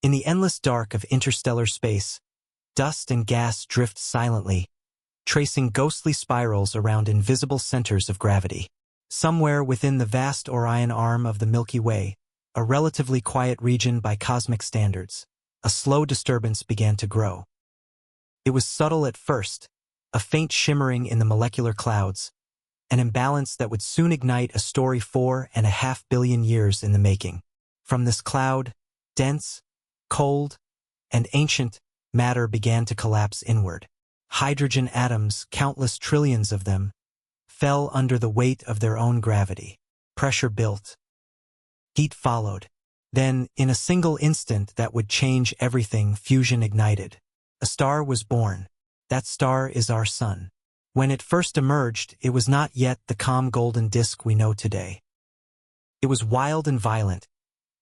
In the endless dark of interstellar space, dust and gas drift silently, tracing ghostly spirals around invisible centers of gravity. Somewhere within the vast Orion arm of the Milky Way, a relatively quiet region by cosmic standards, a slow disturbance began to grow. It was subtle at first, a faint shimmering in the molecular clouds, an imbalance that would soon ignite a story 4.5 billion years in the making. From this cloud, dense, cold, and ancient, matter began to collapse inward. Hydrogen atoms, countless trillions of them, fell under the weight of their own gravity. Pressure built. Heat followed. Then, in a single instant that would change everything, fusion ignited. A star was born. That star is our sun. When it first emerged, it was not yet the calm golden disk we know today. It was wild and violent,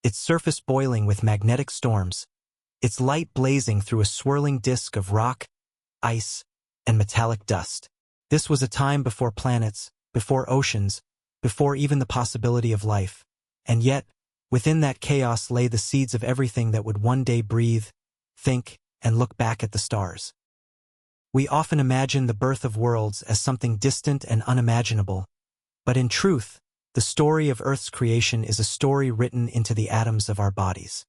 its surface boiling with magnetic storms, its light blazing through a swirling disk of rock, ice, and metallic dust. This was a time before planets, before oceans, before even the possibility of life. And yet, within that chaos lay the seeds of everything that would one day breathe, think, and look back at the stars. We often imagine the birth of worlds as something distant and unimaginable, but in truth, the story of Earth's creation is a story written into the atoms of our bodies.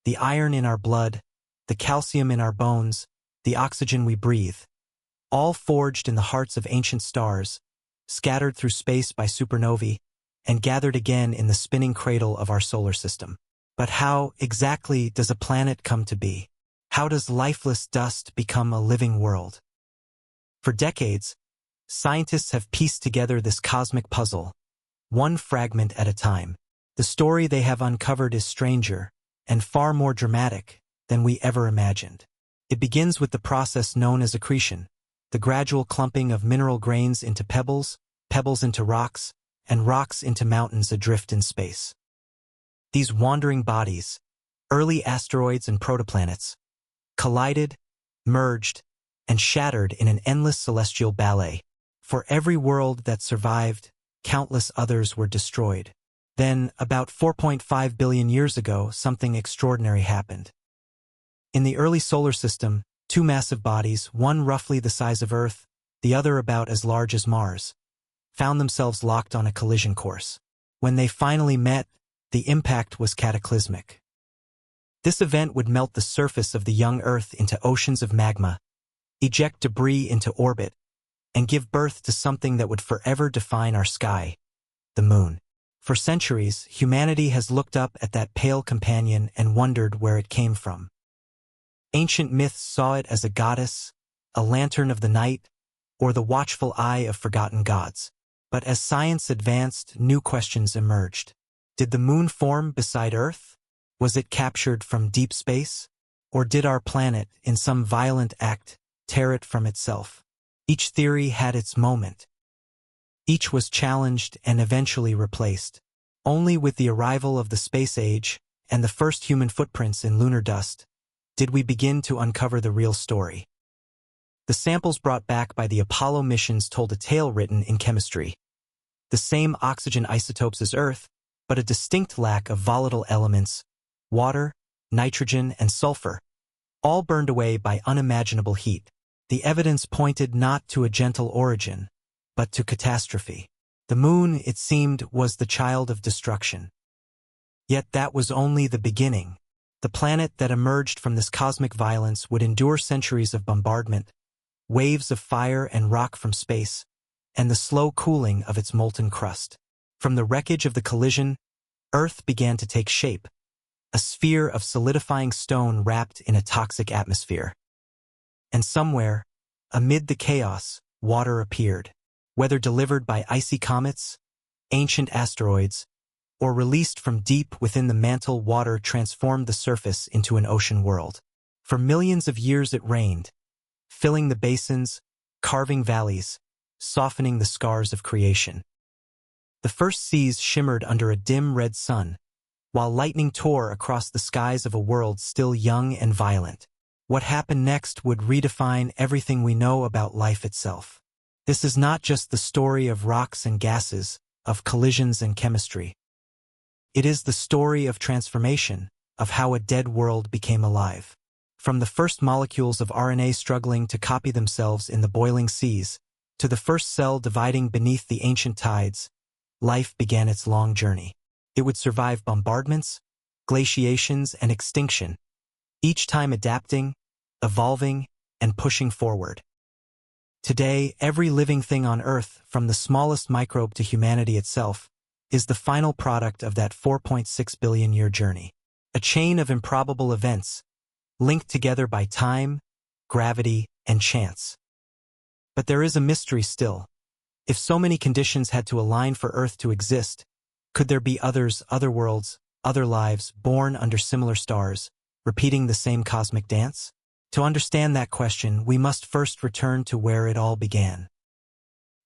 The iron in our blood, the calcium in our bones, the oxygen we breathe, all forged in the hearts of ancient stars, scattered through space by supernovae, and gathered again in the spinning cradle of our solar system. But how, exactly, does a planet come to be? How does lifeless dust become a living world? For decades, scientists have pieced together this cosmic puzzle, one fragment at a time. The story they have uncovered is stranger, and far more dramatic, than we ever imagined. It begins with the process known as accretion, the gradual clumping of mineral grains into pebbles, pebbles into rocks, and rocks into mountains adrift in space. These wandering bodies, early asteroids and protoplanets, collided, merged, and shattered in an endless celestial ballet. For every world that survived, countless others were destroyed. Then, about 4.5 billion years ago, something extraordinary happened. In the early solar system, two massive bodies, one roughly the size of Earth, the other about as large as Mars, found themselves locked on a collision course. When they finally met, the impact was cataclysmic. This event would melt the surface of the young Earth into oceans of magma, eject debris into orbit, and give birth to something that would forever define our sky, the moon. For centuries, humanity has looked up at that pale companion and wondered where it came from. Ancient myths saw it as a goddess, a lantern of the night, or the watchful eye of forgotten gods. But as science advanced, new questions emerged. Did the moon form beside Earth? Was it captured from deep space? Or did our planet, in some violent act, tear it from itself? Each theory had its moment. Each was challenged and eventually replaced. Only with the arrival of the space age and the first human footprints in lunar dust did we begin to uncover the real story. The samples brought back by the Apollo missions told a tale written in chemistry. The same oxygen isotopes as Earth, but a distinct lack of volatile elements, water, nitrogen, and sulfur, all burned away by unimaginable heat. The evidence pointed not to a gentle origin, but to catastrophe. The moon, it seemed, was the child of destruction. Yet that was only the beginning. The planet that emerged from this cosmic violence would endure centuries of bombardment, waves of fire and rock from space, and the slow cooling of its molten crust. From the wreckage of the collision, Earth began to take shape, a sphere of solidifying stone wrapped in a toxic atmosphere. And somewhere, amid the chaos, water appeared. Whether delivered by icy comets, ancient asteroids, or released from deep within the mantle, water transformed the surface into an ocean world. For millions of years it rained, filling the basins, carving valleys, softening the scars of creation. The first seas shimmered under a dim red sun, while lightning tore across the skies of a world still young and violent. What happened next would redefine everything we know about life itself. This is not just the story of rocks and gases, of collisions and chemistry. It is the story of transformation, of how a dead world became alive. From the first molecules of RNA struggling to copy themselves in the boiling seas, to the first cell dividing beneath the ancient tides, life began its long journey. It would survive bombardments, glaciations, and extinction, each time adapting, evolving, and pushing forward. Today, every living thing on Earth, from the smallest microbe to humanity itself, is the final product of that 4.6 billion-year journey. A chain of improbable events, linked together by time, gravity, and chance. But there is a mystery still. If so many conditions had to align for Earth to exist, could there be others, other worlds, other lives, born under similar stars, repeating the same cosmic dance? To understand that question, we must first return to where it all began.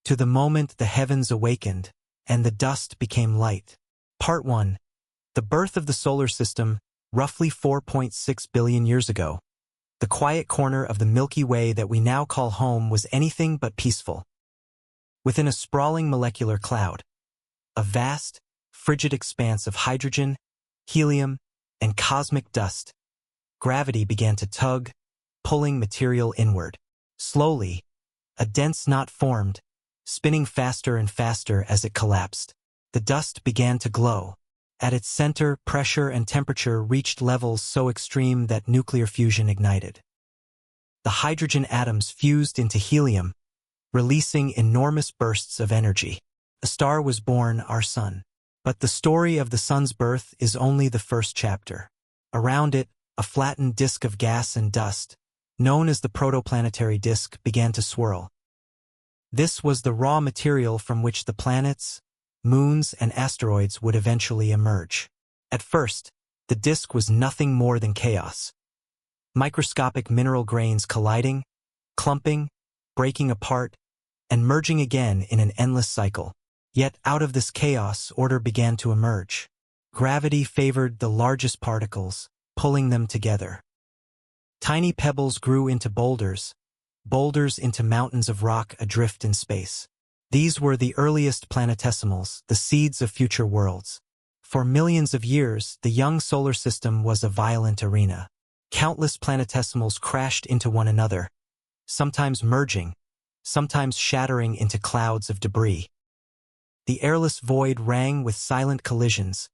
To the moment the heavens awakened, and the dust became light. Part 1. The birth of the solar system, roughly 4.6 billion years ago. The quiet corner of the Milky Way that we now call home was anything but peaceful. Within a sprawling molecular cloud, a vast, frigid expanse of hydrogen, helium, and cosmic dust, gravity began to tug, pulling material inward. Slowly, a dense knot formed, spinning faster and faster as it collapsed. The dust began to glow. At its center, pressure and temperature reached levels so extreme that nuclear fusion ignited. The hydrogen atoms fused into helium, releasing enormous bursts of energy. A star was born, our sun. But the story of the sun's birth is only the first chapter. Around it, a flattened disk of gas and dust, known as the protoplanetary disk, began to swirl. This was the raw material from which the planets, moons, and asteroids would eventually emerge. At first, the disk was nothing more than chaos. Microscopic mineral grains colliding, clumping, breaking apart, and merging again in an endless cycle. Yet out of this chaos, order began to emerge. Gravity favored the largest particles, pulling them together. Tiny pebbles grew into boulders, boulders into mountains of rock adrift in space. These were the earliest planetesimals, the seeds of future worlds. For millions of years, the young solar system was a violent arena. Countless planetesimals crashed into one another, sometimes merging, sometimes shattering into clouds of debris. The airless void rang with silent collisions,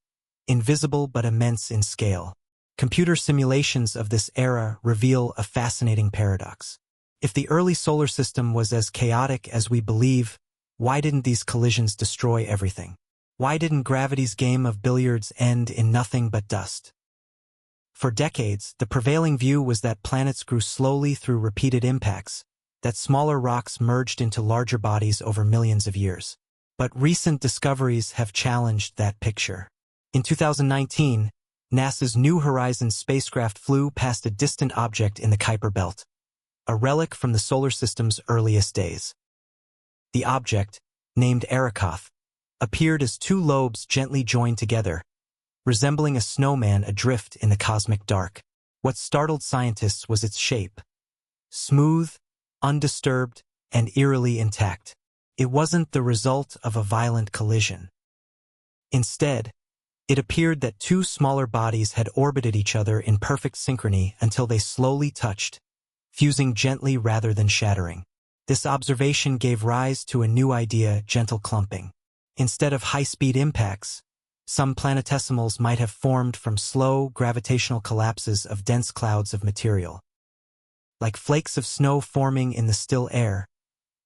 invisible but immense in scale. Computer simulations of this era reveal a fascinating paradox. If the early solar system was as chaotic as we believe, why didn't these collisions destroy everything? Why didn't gravity's game of billiards end in nothing but dust? For decades, the prevailing view was that planets grew slowly through repeated impacts, that smaller rocks merged into larger bodies over millions of years. But recent discoveries have challenged that picture. In 2019, NASA's New Horizons spacecraft flew past a distant object in the Kuiper Belt, a relic from the solar system's earliest days. The object, named Arrokoth, appeared as two lobes gently joined together, resembling a snowman adrift in the cosmic dark. What startled scientists was its shape. Smooth, undisturbed, and eerily intact. It wasn't the result of a violent collision. Instead, it appeared that two smaller bodies had orbited each other in perfect synchrony until they slowly touched, fusing gently rather than shattering. This observation gave rise to a new idea: gentle clumping. Instead of high-speed impacts, some planetesimals might have formed from slow, gravitational collapses of dense clouds of material. Like flakes of snow forming in the still air,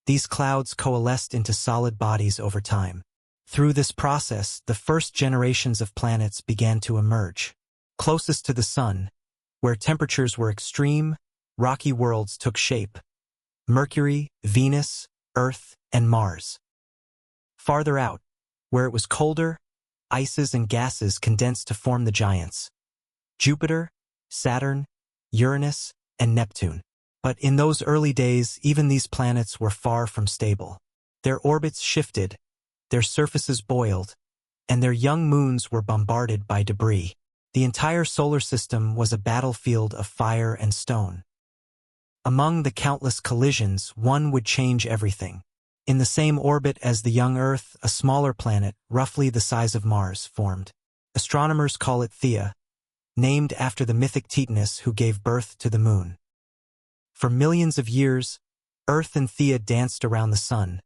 these clouds coalesced into solid bodies over time. Through this process, the first generations of planets began to emerge. Closest to the Sun, where temperatures were extreme, rocky worlds took shape: Mercury, Venus, Earth, and Mars. Farther out, where it was colder, ices and gases condensed to form the giants: Jupiter, Saturn, Uranus, and Neptune. But in those early days, even these planets were far from stable. Their orbits shifted, their surfaces boiled, and their young moons were bombarded by debris. The entire solar system was a battlefield of fire and stone. Among the countless collisions, one would change everything. In the same orbit as the young Earth, a smaller planet, roughly the size of Mars, formed. Astronomers call it Theia, named after the mythic Titaness who gave birth to the moon. For millions of years, Earth and Theia danced around the sun,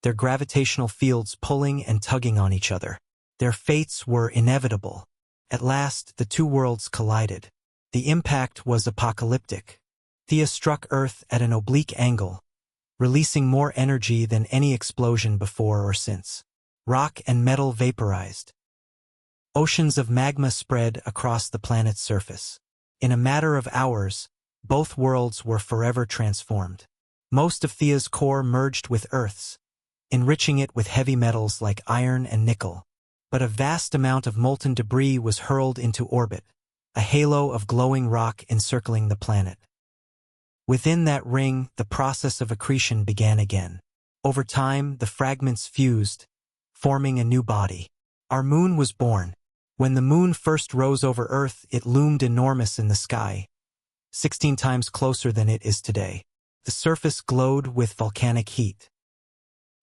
their gravitational fields pulling and tugging on each other. Their fates were inevitable. At last, the two worlds collided. The impact was apocalyptic. Theia struck Earth at an oblique angle, releasing more energy than any explosion before or since. Rock and metal vaporized. Oceans of magma spread across the planet's surface. In a matter of hours, both worlds were forever transformed. Most of Theia's core merged with Earth's, enriching it with heavy metals like iron and nickel. But a vast amount of molten debris was hurled into orbit, a halo of glowing rock encircling the planet. Within that ring, the process of accretion began again. Over time, the fragments fused, forming a new body. Our moon was born. When the moon first rose over Earth, it loomed enormous in the sky, 16 times closer than it is today. The surface glowed with volcanic heat.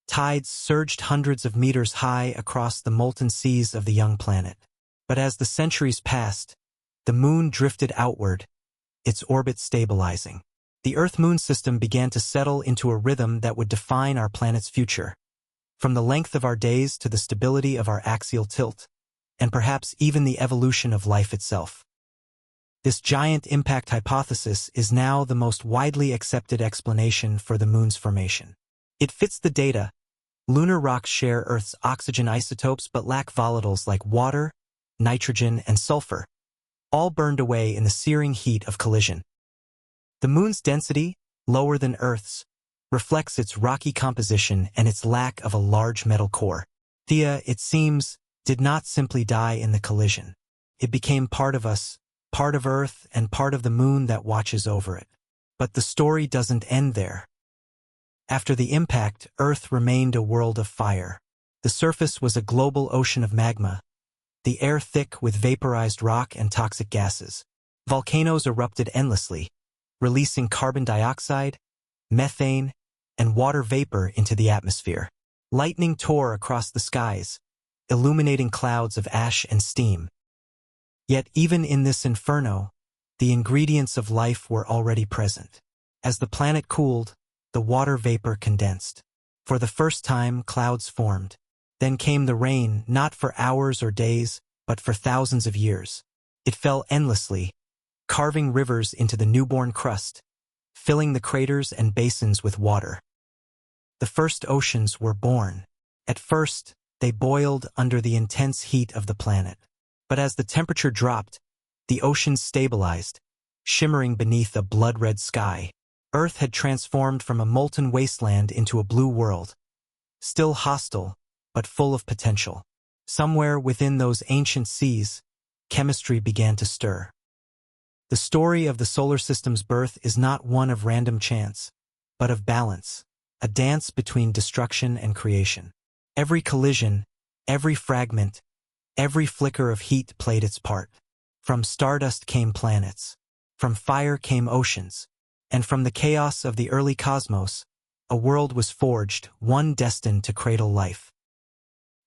Tides surged hundreds of meters high across the molten seas of the young planet. But as the centuries passed, the moon drifted outward, its orbit stabilizing. The Earth-Moon system began to settle into a rhythm that would define our planet's future. From the length of our days to the stability of our axial tilt, and perhaps even the evolution of life itself. This giant impact hypothesis is now the most widely accepted explanation for the moon's formation. It fits the data. Lunar rocks share Earth's oxygen isotopes but lack volatiles like water, nitrogen, and sulfur, all burned away in the searing heat of collision. The moon's density, lower than Earth's, reflects its rocky composition and its lack of a large metal core. Theia, it seems, did not simply die in the collision. It became part of us, part of Earth, and part of the moon that watches over it. But the story doesn't end there. After the impact, Earth remained a world of fire. The surface was a global ocean of magma, the air thick with vaporized rock and toxic gases. Volcanoes erupted endlessly, releasing carbon dioxide, methane, and water vapor into the atmosphere. Lightning tore across the skies, illuminating clouds of ash and steam. Yet even in this inferno, the ingredients of life were already present. As the planet cooled, the water vapor condensed. For the first time, clouds formed. Then came the rain, not for hours or days, but for thousands of years. It fell endlessly, carving rivers into the newborn crust, filling the craters and basins with water. The first oceans were born. At first, they boiled under the intense heat of the planet. But as the temperature dropped, the oceans stabilized, shimmering beneath a blood-red sky. Earth had transformed from a molten wasteland into a blue world, still hostile, but full of potential. Somewhere within those ancient seas, chemistry began to stir. The story of the solar system's birth is not one of random chance, but of balance, a dance between destruction and creation. Every collision, every fragment, every flicker of heat played its part. From stardust came planets, from fire came oceans, and from the chaos of the early cosmos, a world was forged, one destined to cradle life.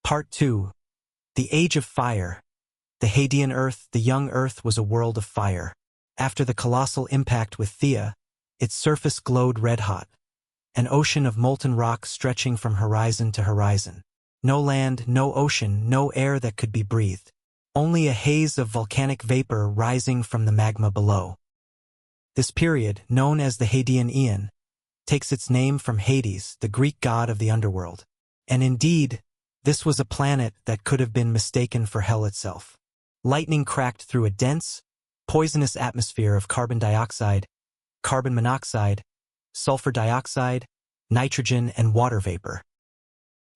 Part 2. The Age of Fire. The Hadean Earth, the young Earth, was a world of fire. After the colossal impact with Theia, its surface glowed red-hot, an ocean of molten rock stretching from horizon to horizon. No land, no ocean, no air that could be breathed. Only a haze of volcanic vapor rising from the magma below. This period, known as the Hadean Aeon, takes its name from Hades, the Greek god of the underworld. And indeed, this was a planet that could have been mistaken for hell itself. Lightning cracked through a dense, poisonous atmosphere of carbon dioxide, carbon monoxide, sulfur dioxide, nitrogen, and water vapor.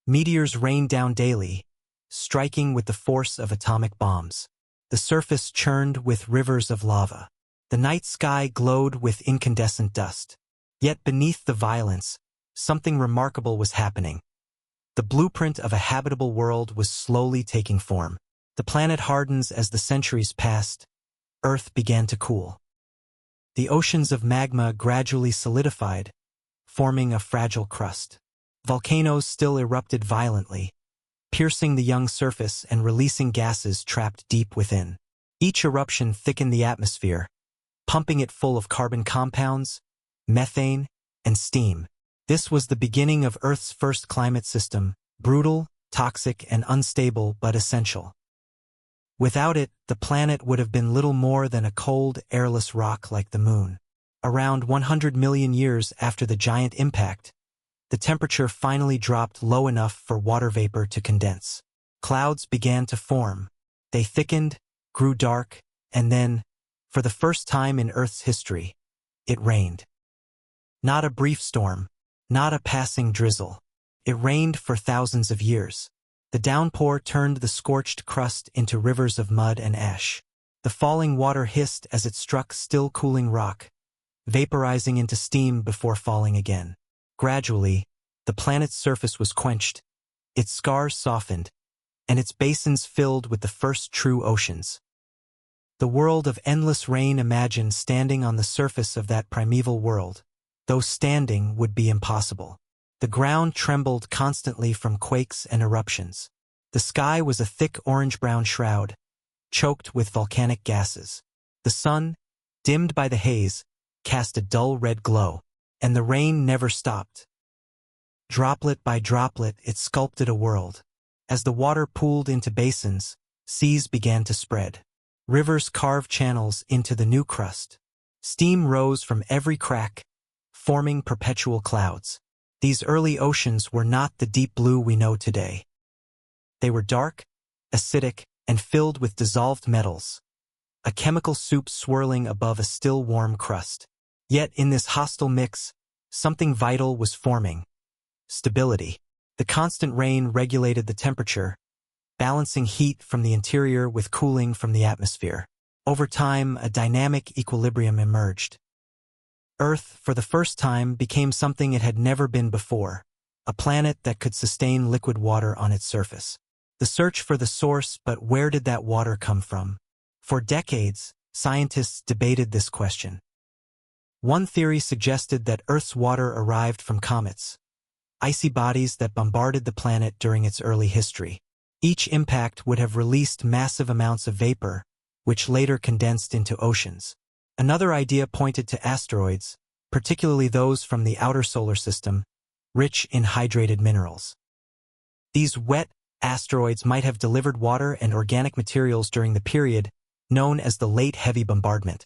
Meteors rained down daily, striking with the force of atomic bombs. The surface churned with rivers of lava. The night sky glowed with incandescent dust. Yet beneath the violence, something remarkable was happening. The blueprint of a habitable world was slowly taking form. The planet hardens as the centuries passed. Earth began to cool. The oceans of magma gradually solidified, forming a fragile crust. Volcanoes still erupted violently, piercing the young surface and releasing gases trapped deep within. Each eruption thickened the atmosphere, pumping it full of carbon compounds, methane, and steam. This was the beginning of Earth's first climate system, brutal, toxic, and unstable but essential. Without it, the planet would have been little more than a cold, airless rock like the Moon. Around 100 million years after the giant impact, the temperature finally dropped low enough for water vapor to condense. Clouds began to form. They thickened, grew dark, and then, for the first time in Earth's history, it rained. Not a brief storm, not a passing drizzle. It rained for thousands of years. The downpour turned the scorched crust into rivers of mud and ash. The falling water hissed as it struck still cooling rock, vaporizing into steam before falling again. Gradually, the planet's surface was quenched, its scars softened, and its basins filled with the first true oceans. The world of endless rain. Imagine standing on the surface of that primeval world, though standing would be impossible. The ground trembled constantly from quakes and eruptions. The sky was a thick orange-brown shroud, choked with volcanic gases. The sun, dimmed by the haze, cast a dull red glow, and the rain never stopped. Droplet by droplet, it sculpted a world. As the water pooled into basins, seas began to spread. Rivers carved channels into the new crust. Steam rose from every crack, forming perpetual clouds. These early oceans were not the deep blue we know today. They were dark, acidic, and filled with dissolved metals, a chemical soup swirling above a still warm crust. Yet in this hostile mix, something vital was forming: stability. The constant rain regulated the temperature, balancing heat from the interior with cooling from the atmosphere. Over time, a dynamic equilibrium emerged. Earth, for the first time, became something it had never been before, a planet that could sustain liquid water on its surface. The search for the source, but where did that water come from? For decades, scientists debated this question. One theory suggested that Earth's water arrived from comets, icy bodies that bombarded the planet during its early history. Each impact would have released massive amounts of vapor, which later condensed into oceans. Another idea pointed to asteroids, particularly those from the outer solar system, rich in hydrated minerals. These wet asteroids might have delivered water and organic materials during the period known as the Late Heavy Bombardment,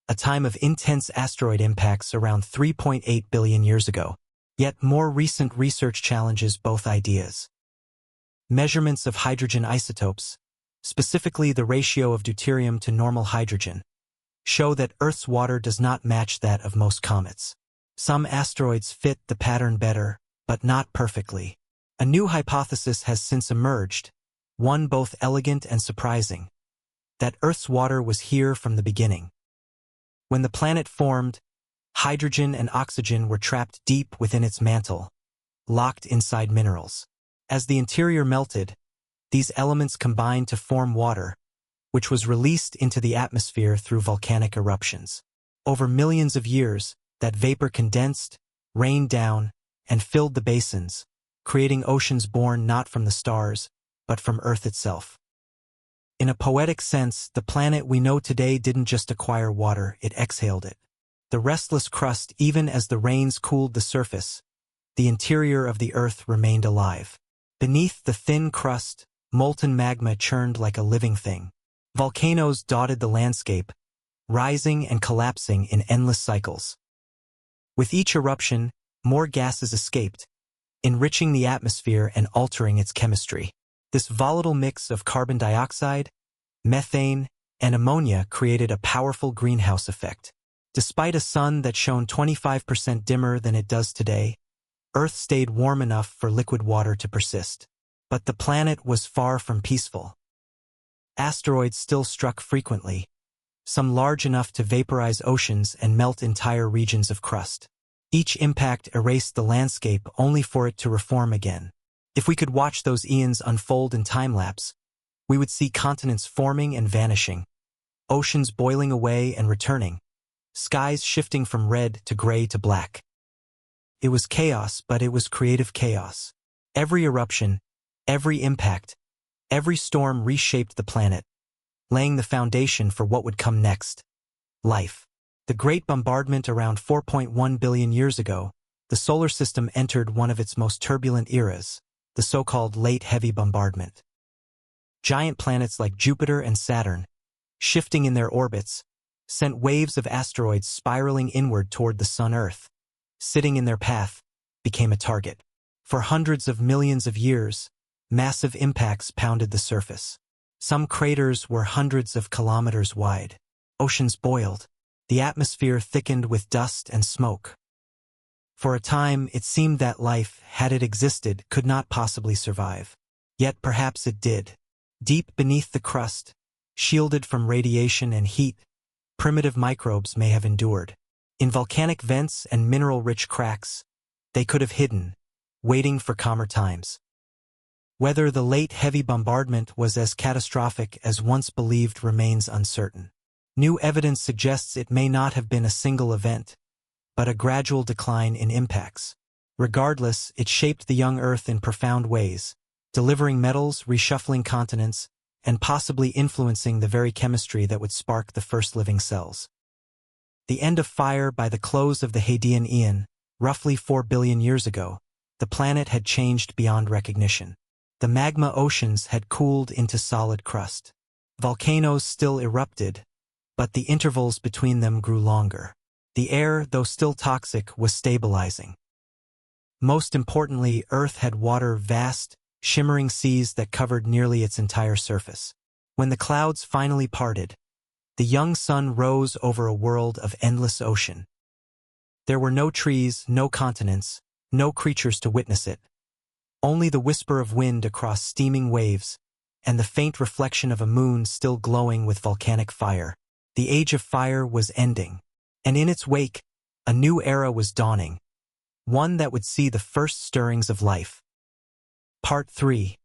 a time of intense asteroid impacts around 3.8 billion years ago. Yet more recent research challenges both ideas. Measurements of hydrogen isotopes, specifically the ratio of deuterium to normal hydrogen, show that Earth's water does not match that of most comets. Some asteroids fit the pattern better, but not perfectly. A new hypothesis has since emerged, one both elegant and surprising: that Earth's water was here from the beginning. When the planet formed, hydrogen and oxygen were trapped deep within its mantle, locked inside minerals. As the interior melted, these elements combined to form water, which was released into the atmosphere through volcanic eruptions. Over millions of years, that vapor condensed, rained down, and filled the basins, creating oceans born not from the stars, but from Earth itself. In a poetic sense, the planet we know today didn't just acquire water, it exhaled it. The restless crust, even as the rains cooled the surface, the interior of the Earth remained alive. Beneath the thin crust, molten magma churned like a living thing. Volcanoes dotted the landscape, rising and collapsing in endless cycles. With each eruption, more gases escaped, enriching the atmosphere and altering its chemistry. This volatile mix of carbon dioxide, methane, and ammonia created a powerful greenhouse effect. Despite a sun that shone 25% dimmer than it does today, Earth stayed warm enough for liquid water to persist. But the planet was far from peaceful. Asteroids still struck frequently, some large enough to vaporize oceans and melt entire regions of crust. Each impact erased the landscape only for it to reform again. If we could watch those eons unfold in time-lapse, we would see continents forming and vanishing, oceans boiling away and returning, skies shifting from red to gray to black. It was chaos, but it was creative chaos. Every eruption, every impact, every storm reshaped the planet, laying the foundation for what would come next. Life. The Great Bombardment around 4.1 billion years ago, the solar system entered one of its most turbulent eras, the so-called Late Heavy Bombardment. Giant planets like Jupiter and Saturn, shifting in their orbits, sent waves of asteroids spiraling inward toward the Sun. Earth, sitting in their path, became a target. For hundreds of millions of years, massive impacts pounded the surface. Some craters were hundreds of kilometers wide. Oceans boiled. The atmosphere thickened with dust and smoke. For a time, it seemed that life, had it existed, could not possibly survive. Yet perhaps it did. Deep beneath the crust, shielded from radiation and heat, primitive microbes may have endured. In volcanic vents and mineral-rich cracks, they could have hidden, waiting for calmer times. Whether the late heavy bombardment was as catastrophic as once believed remains uncertain. New evidence suggests it may not have been a single event, but a gradual decline in impacts. Regardless, it shaped the young Earth in profound ways, delivering metals, reshuffling continents, and possibly influencing the very chemistry that would spark the first living cells. The end of fire. By the close of the Hadean Eon, roughly 4 billion years ago, the planet had changed beyond recognition. The magma oceans had cooled into solid crust. Volcanoes still erupted, but the intervals between them grew longer. The air, though still toxic, was stabilizing. Most importantly, Earth had water, vast, shimmering seas that covered nearly its entire surface. When the clouds finally parted, the young sun rose over a world of endless ocean. There were no trees, no continents, no creatures to witness it. Only the whisper of wind across steaming waves, and the faint reflection of a moon still glowing with volcanic fire. The age of fire was ending, and in its wake, a new era was dawning, one that would see the first stirrings of life. Part 3.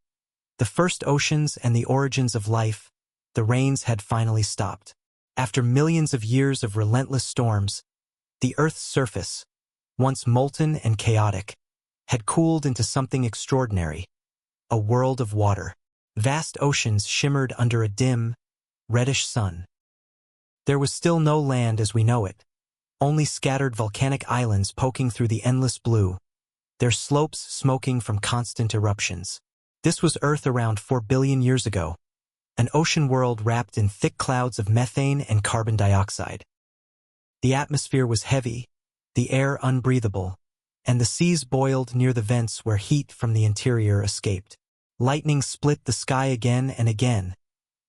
The first oceans and the origins of life. The rains had finally stopped. After millions of years of relentless storms, the Earth's surface, once molten and chaotic, had cooled into something extraordinary, a world of water. Vast oceans shimmered under a dim, reddish sun. There was still no land as we know it, only scattered volcanic islands poking through the endless blue, their slopes smoking from constant eruptions. This was Earth around 4 billion years ago, an ocean world wrapped in thick clouds of methane and carbon dioxide. The atmosphere was heavy, the air unbreathable, and the seas boiled near the vents where heat from the interior escaped. Lightning split the sky again and again,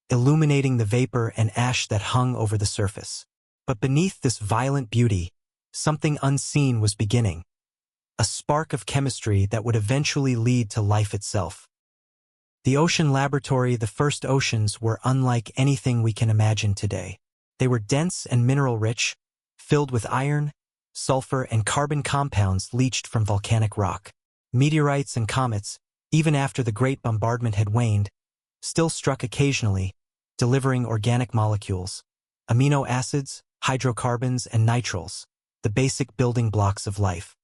illuminating the vapor and ash that hung over the surface. But beneath this violent beauty, something unseen was beginning, a spark of chemistry that would eventually lead to life itself. The ocean laboratory. The first oceans were unlike anything we can imagine today. They were dense and mineral-rich, filled with iron, sulfur, and carbon compounds leached from volcanic rock. Meteorites and comets, even after the Great Bombardment had waned, still struck occasionally, delivering organic molecules, amino acids, hydrocarbons, and nitriles, the basic building blocks of life.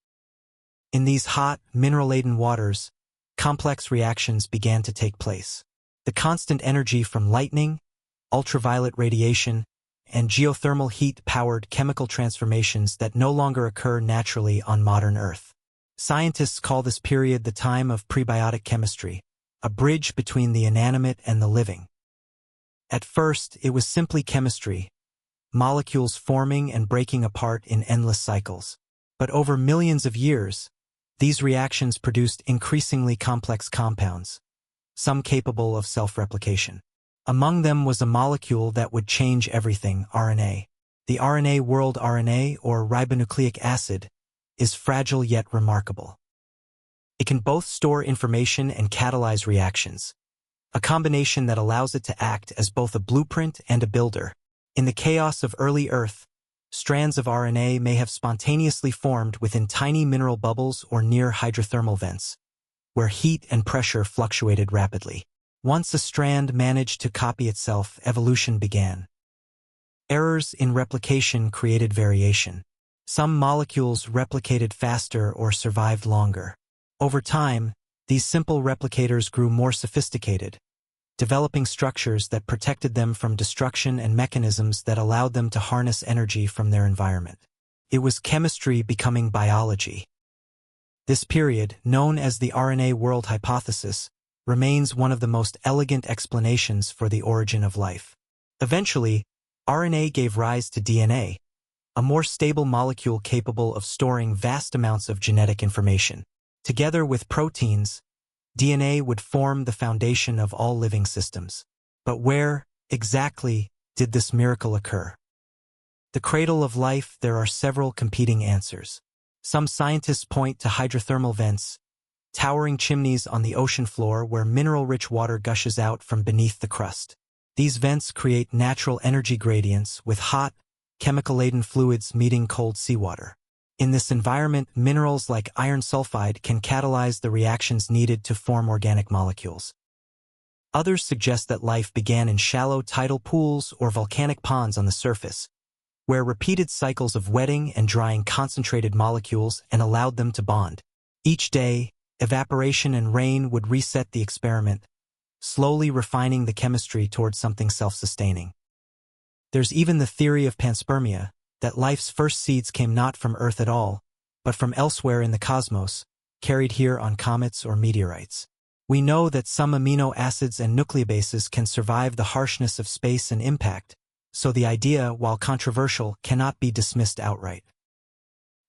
In these hot, mineral-laden waters, complex reactions began to take place. The constant energy from lightning, ultraviolet radiation, and geothermal heat powered chemical transformations that no longer occur naturally on modern Earth. Scientists call this period the time of prebiotic chemistry, a bridge between the inanimate and the living. At first, it was simply chemistry, molecules forming and breaking apart in endless cycles. But over millions of years, these reactions produced increasingly complex compounds, some capable of self-replication. Among them was a molecule that would change everything: RNA. The RNA world. RNA, or ribonucleic acid, is fragile yet remarkable. It can both store information and catalyze reactions, a combination that allows it to act as both a blueprint and a builder. In the chaos of early Earth, strands of RNA may have spontaneously formed within tiny mineral bubbles or near hydrothermal vents, where heat and pressure fluctuated rapidly. Once a strand managed to copy itself, evolution began. Errors in replication created variation. Some molecules replicated faster or survived longer. Over time, these simple replicators grew more sophisticated, developing structures that protected them from destruction and mechanisms that allowed them to harness energy from their environment. It was chemistry becoming biology. This period, known as the RNA world hypothesis, remains one of the most elegant explanations for the origin of life. Eventually, RNA gave rise to DNA, a more stable molecule capable of storing vast amounts of genetic information. Together with proteins, DNA would form the foundation of all living systems. But where, exactly, did this miracle occur? The cradle of life, there are several competing answers. Some scientists point to hydrothermal vents, towering chimneys on the ocean floor where mineral-rich water gushes out from beneath the crust. These vents create natural energy gradients with hot, chemical-laden fluids meeting cold seawater. In this environment, minerals like iron sulfide can catalyze the reactions needed to form organic molecules. Others suggest that life began in shallow tidal pools or volcanic ponds on the surface, where repeated cycles of wetting and drying concentrated molecules and allowed them to bond. Each day, evaporation and rain would reset the experiment, slowly refining the chemistry towards something self-sustaining. There's even the theory of panspermia, that life's first seeds came not from Earth at all, but from elsewhere in the cosmos, carried here on comets or meteorites. We know that some amino acids and nucleobases can survive the harshness of space and impact, so the idea, while controversial, cannot be dismissed outright.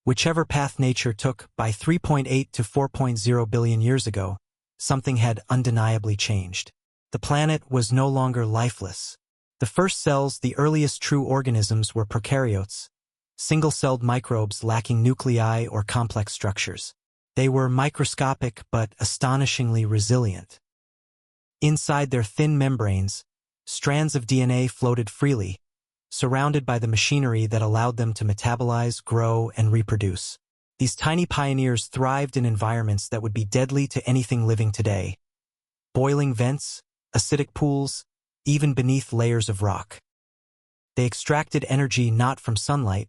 Whichever path nature took, by 3.8 to 4.0 billion years ago, something had undeniably changed. The planet was no longer lifeless. The first cells, the earliest true organisms, were prokaryotes, single-celled microbes lacking nuclei or complex structures. They were microscopic but astonishingly resilient. Inside their thin membranes, strands of DNA floated freely, surrounded by the machinery that allowed them to metabolize, grow, and reproduce. These tiny pioneers thrived in environments that would be deadly to anything living today. Boiling vents, acidic pools, even beneath layers of rock. They extracted energy not from sunlight,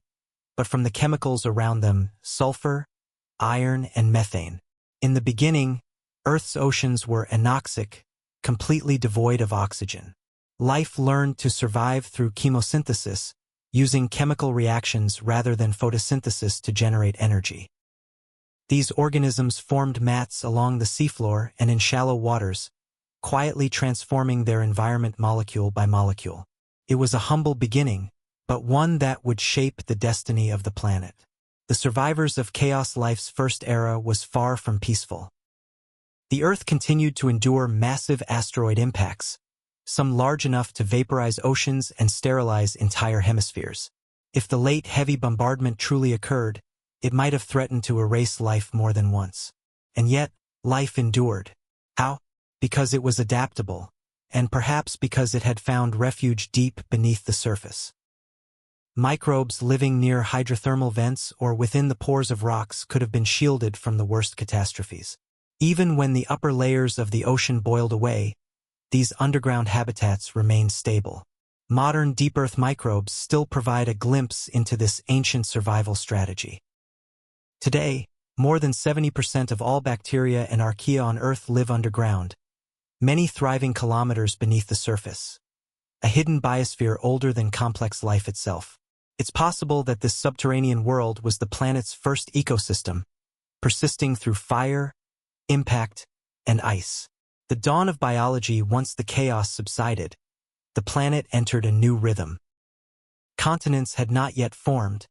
but from the chemicals around them, sulfur, iron, and methane. In the beginning, Earth's oceans were anoxic, completely devoid of oxygen. Life learned to survive through chemosynthesis, using chemical reactions rather than photosynthesis to generate energy. These organisms formed mats along the seafloor and in shallow waters, quietly transforming their environment molecule by molecule. It was a humble beginning, but one that would shape the destiny of the planet. The survivors of chaos life's first era was far from peaceful. The Earth continued to endure massive asteroid impacts, some large enough to vaporize oceans and sterilize entire hemispheres. If the late heavy bombardment truly occurred, it might have threatened to erase life more than once. And yet, life endured. How? Because it was adaptable, and perhaps because it had found refuge deep beneath the surface. Microbes living near hydrothermal vents or within the pores of rocks could have been shielded from the worst catastrophes. Even when the upper layers of the ocean boiled away, these underground habitats remained stable. Modern deep earth microbes still provide a glimpse into this ancient survival strategy. Today, more than 70% of all bacteria and archaea on Earth live underground, many thriving kilometers beneath the surface, a hidden biosphere older than complex life itself. It's possible that this subterranean world was the planet's first ecosystem, persisting through fire, impact, and ice. The dawn of biology. Once the chaos subsided, the planet entered a new rhythm. Continents had not yet formed,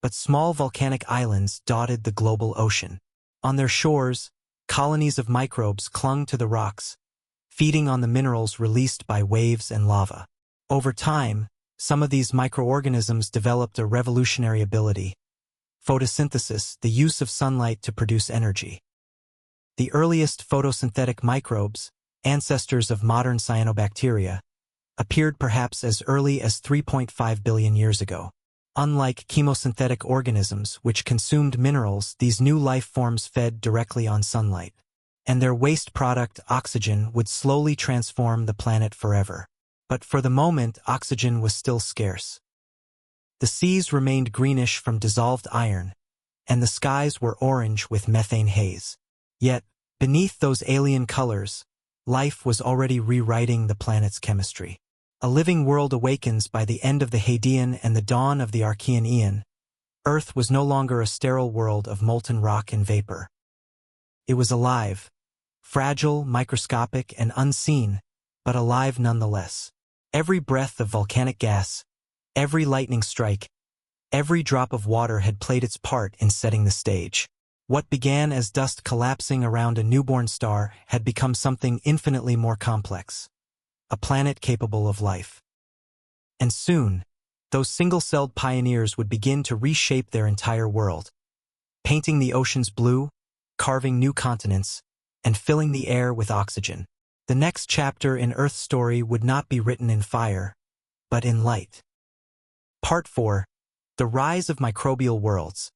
but small volcanic islands dotted the global ocean. On their shores, colonies of microbes clung to the rocks, feeding on the minerals released by waves and lava. Over time, some of these microorganisms developed a revolutionary ability: photosynthesis, the use of sunlight to produce energy. The earliest photosynthetic microbes, ancestors of modern cyanobacteria, appeared perhaps as early as 3.5 billion years ago. Unlike chemosynthetic organisms which consumed minerals, these new life forms fed directly on sunlight, and their waste product, oxygen, would slowly transform the planet forever. But for the moment, oxygen was still scarce. The seas remained greenish from dissolved iron, and the skies were orange with methane haze. Yet, beneath those alien colors, life was already rewriting the planet's chemistry. A living world awakens by the end of the Hadean and the dawn of the Archean Aeon. Earth was no longer a sterile world of molten rock and vapor. It was alive, fragile, microscopic, and unseen, but alive nonetheless. Every breath of volcanic gas, every lightning strike, every drop of water had played its part in setting the stage. What began as dust collapsing around a newborn star had become something infinitely more complex. A planet capable of life. And soon, those single-celled pioneers would begin to reshape their entire world, painting the oceans blue, carving new continents, and filling the air with oxygen. The next chapter in Earth's story would not be written in fire, but in light. Part 4. The Rise of Microbial Worlds.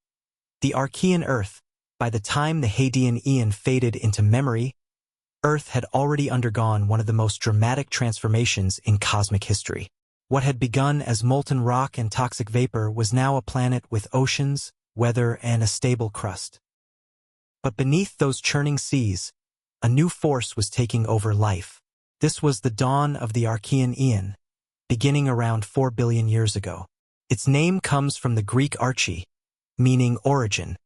The Archean Earth. By the time the Hadean Aeon faded into memory, Earth had already undergone one of the most dramatic transformations in cosmic history. What had begun as molten rock and toxic vapor was now a planet with oceans, weather, and a stable crust. But beneath those churning seas, a new force was taking over life. This was the dawn of the Archean Aeon, beginning around 4 billion years ago. Its name comes from the Greek arche, meaning origin.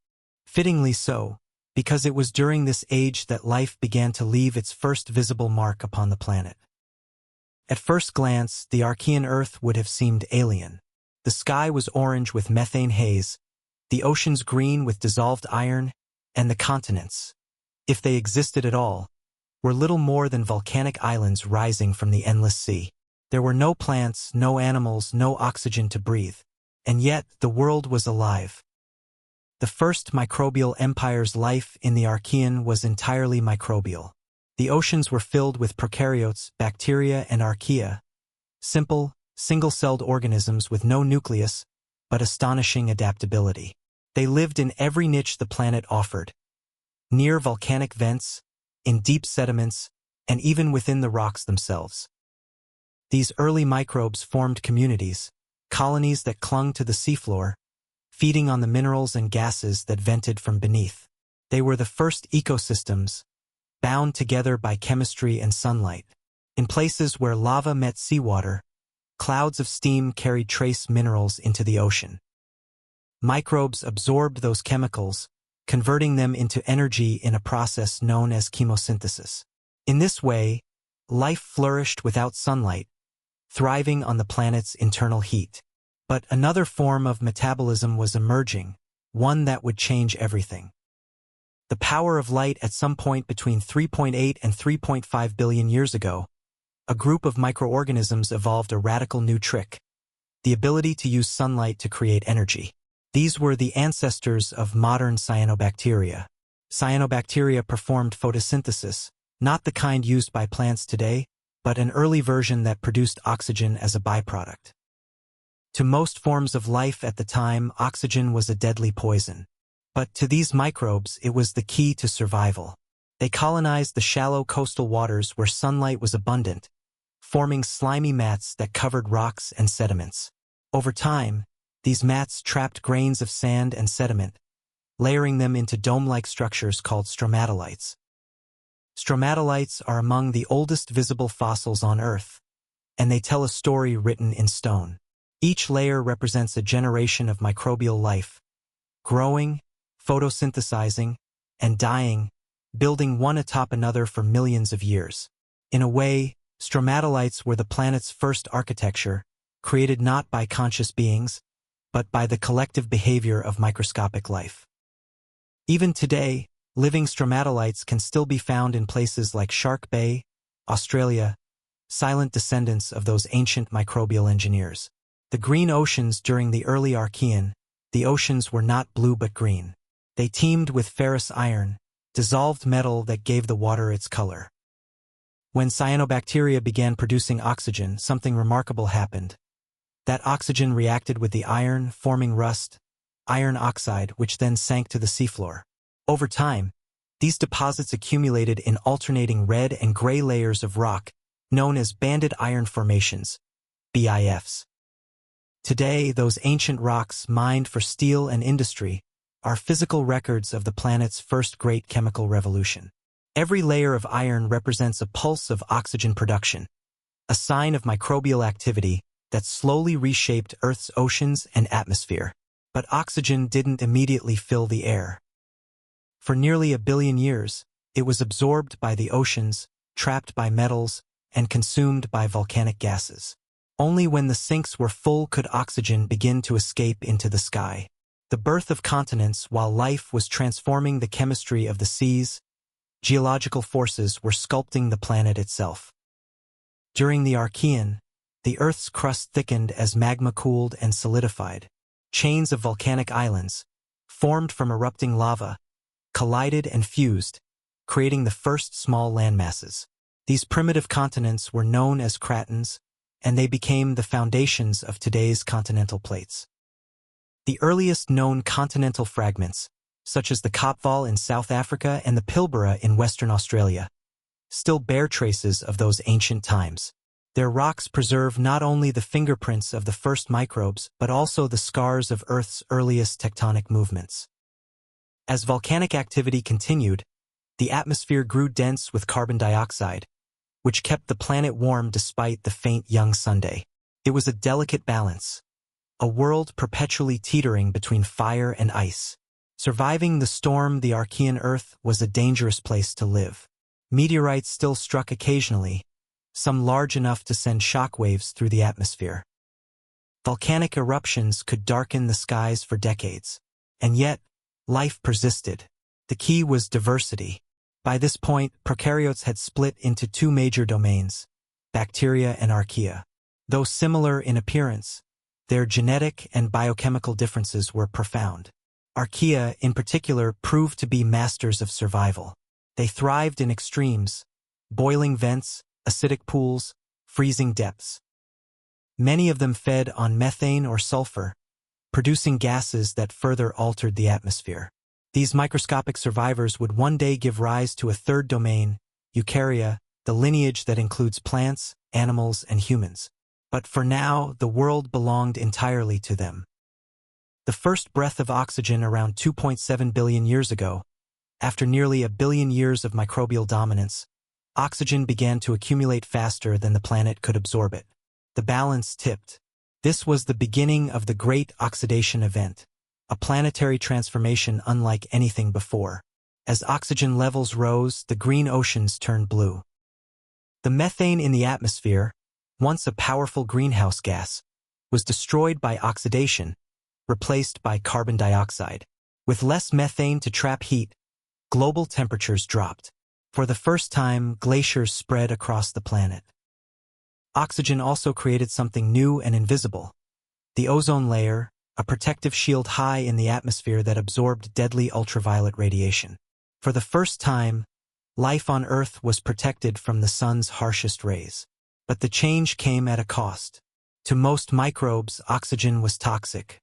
Fittingly so, because it was during this age that life began to leave its first visible mark upon the planet. At first glance, the Archean Earth would have seemed alien. The sky was orange with methane haze, the oceans green with dissolved iron, and the continents, if they existed at all, were little more than volcanic islands rising from the endless sea. There were no plants, no animals, no oxygen to breathe, and yet the world was alive. The first microbial empire's life in the Archean was entirely microbial. The oceans were filled with prokaryotes, bacteria, and archaea, simple, single-celled organisms with no nucleus, but astonishing adaptability. They lived in every niche the planet offered, near volcanic vents, in deep sediments, and even within the rocks themselves. These early microbes formed communities, colonies that clung to the seafloor, feeding on the minerals and gases that vented from beneath. They were the first ecosystems, bound together by chemistry and sunlight. In places where lava met seawater, clouds of steam carried trace minerals into the ocean. Microbes absorbed those chemicals, converting them into energy in a process known as chemosynthesis. In this way, life flourished without sunlight, thriving on the planet's internal heat. But another form of metabolism was emerging, one that would change everything. The power of light. At some point between 3.8 and 3.5 billion years ago, a group of microorganisms evolved a radical new trick, the ability to use sunlight to create energy. These were the ancestors of modern cyanobacteria. Cyanobacteria performed photosynthesis, not the kind used by plants today, but an early version that produced oxygen as a byproduct. To most forms of life at the time, oxygen was a deadly poison. But to these microbes, it was the key to survival. They colonized the shallow coastal waters where sunlight was abundant, forming slimy mats that covered rocks and sediments. Over time, these mats trapped grains of sand and sediment, layering them into dome-like structures called stromatolites. Stromatolites are among the oldest visible fossils on Earth, and they tell a story written in stone. Each layer represents a generation of microbial life, growing, photosynthesizing, and dying, building one atop another for millions of years. In a way, stromatolites were the planet's first architecture, created not by conscious beings, but by the collective behavior of microscopic life. Even today, living stromatolites can still be found in places like Shark Bay, Australia, silent descendants of those ancient microbial engineers. The green oceans during the early Archean, the oceans were not blue but green. They teemed with ferrous iron, dissolved metal that gave the water its color. When cyanobacteria began producing oxygen, something remarkable happened. That oxygen reacted with the iron, forming rust, iron oxide, which then sank to the seafloor. Over time, these deposits accumulated in alternating red and gray layers of rock, known as banded iron formations, BIFs. Today, those ancient rocks mined for steel and industry are physical records of the planet's first great chemical revolution. Every layer of iron represents a pulse of oxygen production, a sign of microbial activity that slowly reshaped Earth's oceans and atmosphere. But oxygen didn't immediately fill the air. For nearly 1 billion years, it was absorbed by the oceans, trapped by metals, and consumed by volcanic gases. Only when the sinks were full could oxygen begin to escape into the sky. The birth of continents while life was transforming the chemistry of the seas, geological forces were sculpting the planet itself. During the Archean, the Earth's crust thickened as magma cooled and solidified. Chains of volcanic islands, formed from erupting lava, collided and fused, creating the first small landmasses. These primitive continents were known as cratons, and they became the foundations of today's continental plates. The earliest known continental fragments, such as the Kopval in South Africa and the Pilbara in Western Australia, still bear traces of those ancient times. Their rocks preserve not only the fingerprints of the first microbes, but also the scars of Earth's earliest tectonic movements. As volcanic activity continued, the atmosphere grew dense with carbon dioxide, which kept the planet warm despite the faint young sunday. It was a delicate balance, a world perpetually teetering between fire and ice. Surviving the storm, the Archean Earth was a dangerous place to live. Meteorites still struck occasionally, some large enough to send shockwaves through the atmosphere. Volcanic eruptions could darken the skies for decades, and yet, life persisted. The key was diversity. By this point, prokaryotes had split into 2 major domains, bacteria and archaea. Though similar in appearance, their genetic and biochemical differences were profound. Archaea, in particular, proved to be masters of survival. They thrived in extremes, boiling vents, acidic pools, freezing depths. Many of them fed on methane or sulfur, producing gases that further altered the atmosphere. These microscopic survivors would one day give rise to a third domain, eukarya, the lineage that includes plants, animals, and humans. But for now, the world belonged entirely to them. The first breath of oxygen around 2.7 billion years ago, after nearly 1 billion years of microbial dominance, oxygen began to accumulate faster than the planet could absorb it. The balance tipped. This was the beginning of the Great Oxidation Event, a planetary transformation unlike anything before. As oxygen levels rose, the green oceans turned blue. The methane in the atmosphere, once a powerful greenhouse gas, was destroyed by oxidation, replaced by carbon dioxide. With less methane to trap heat, global temperatures dropped. For the first time, glaciers spread across the planet. Oxygen also created something new and invisible. The ozone layer, a protective shield high in the atmosphere that absorbed deadly ultraviolet radiation. For the first time, life on Earth was protected from the sun's harshest rays. But the change came at a cost. To most microbes, oxygen was toxic.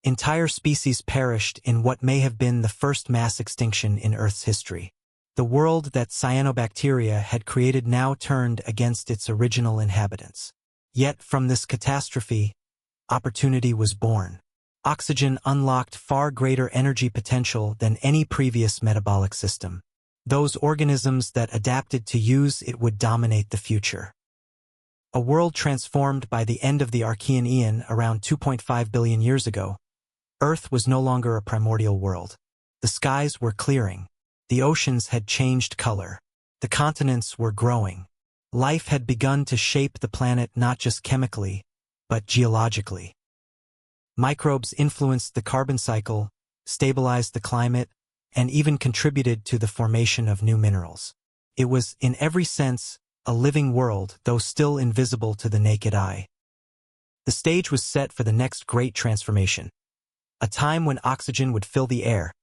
Entire species perished in what may have been the first mass extinction in Earth's history. The world that cyanobacteria had created now turned against its original inhabitants. Yet from this catastrophe, opportunity was born. Oxygen unlocked far greater energy potential than any previous metabolic system. Those organisms that adapted to use it would dominate the future. A world transformed by the end of the Archean Eon around 2.5 billion years ago, Earth was no longer a primordial world. The skies were clearing. The oceans had changed color. The continents were growing. Life had begun to shape the planet not just chemically, but geologically. Microbes influenced the carbon cycle, stabilized the climate, and even contributed to the formation of new minerals. It was, in every sense, a living world, though still invisible to the naked eye. The stage was set for the next great transformation, a time when oxygen would fill the air,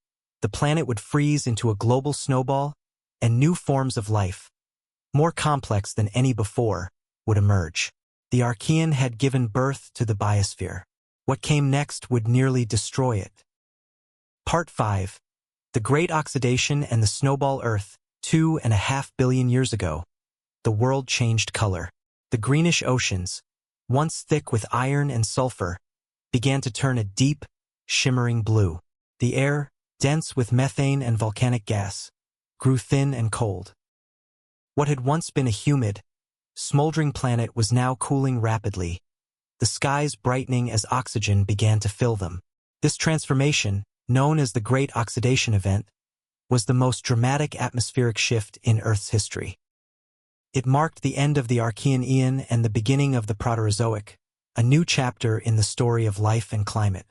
the planet would freeze into a global snowball, and new forms of life, more complex than any before, would emerge. The Archean had given birth to the biosphere. What came next would nearly destroy it. Part 5. The Great Oxidation and the Snowball Earth, 2.5 billion years ago. The world changed color. The greenish oceans, once thick with iron and sulfur, began to turn a deep, shimmering blue. The air, dense with methane and volcanic gas, grew thin and cold. What had once been a humid, smoldering planet was now cooling rapidly, the skies brightening as oxygen began to fill them. This transformation, known as the Great Oxidation Event, was the most dramatic atmospheric shift in Earth's history. It marked the end of the Archean Eon and the beginning of the Proterozoic, a new chapter in the story of life and climate.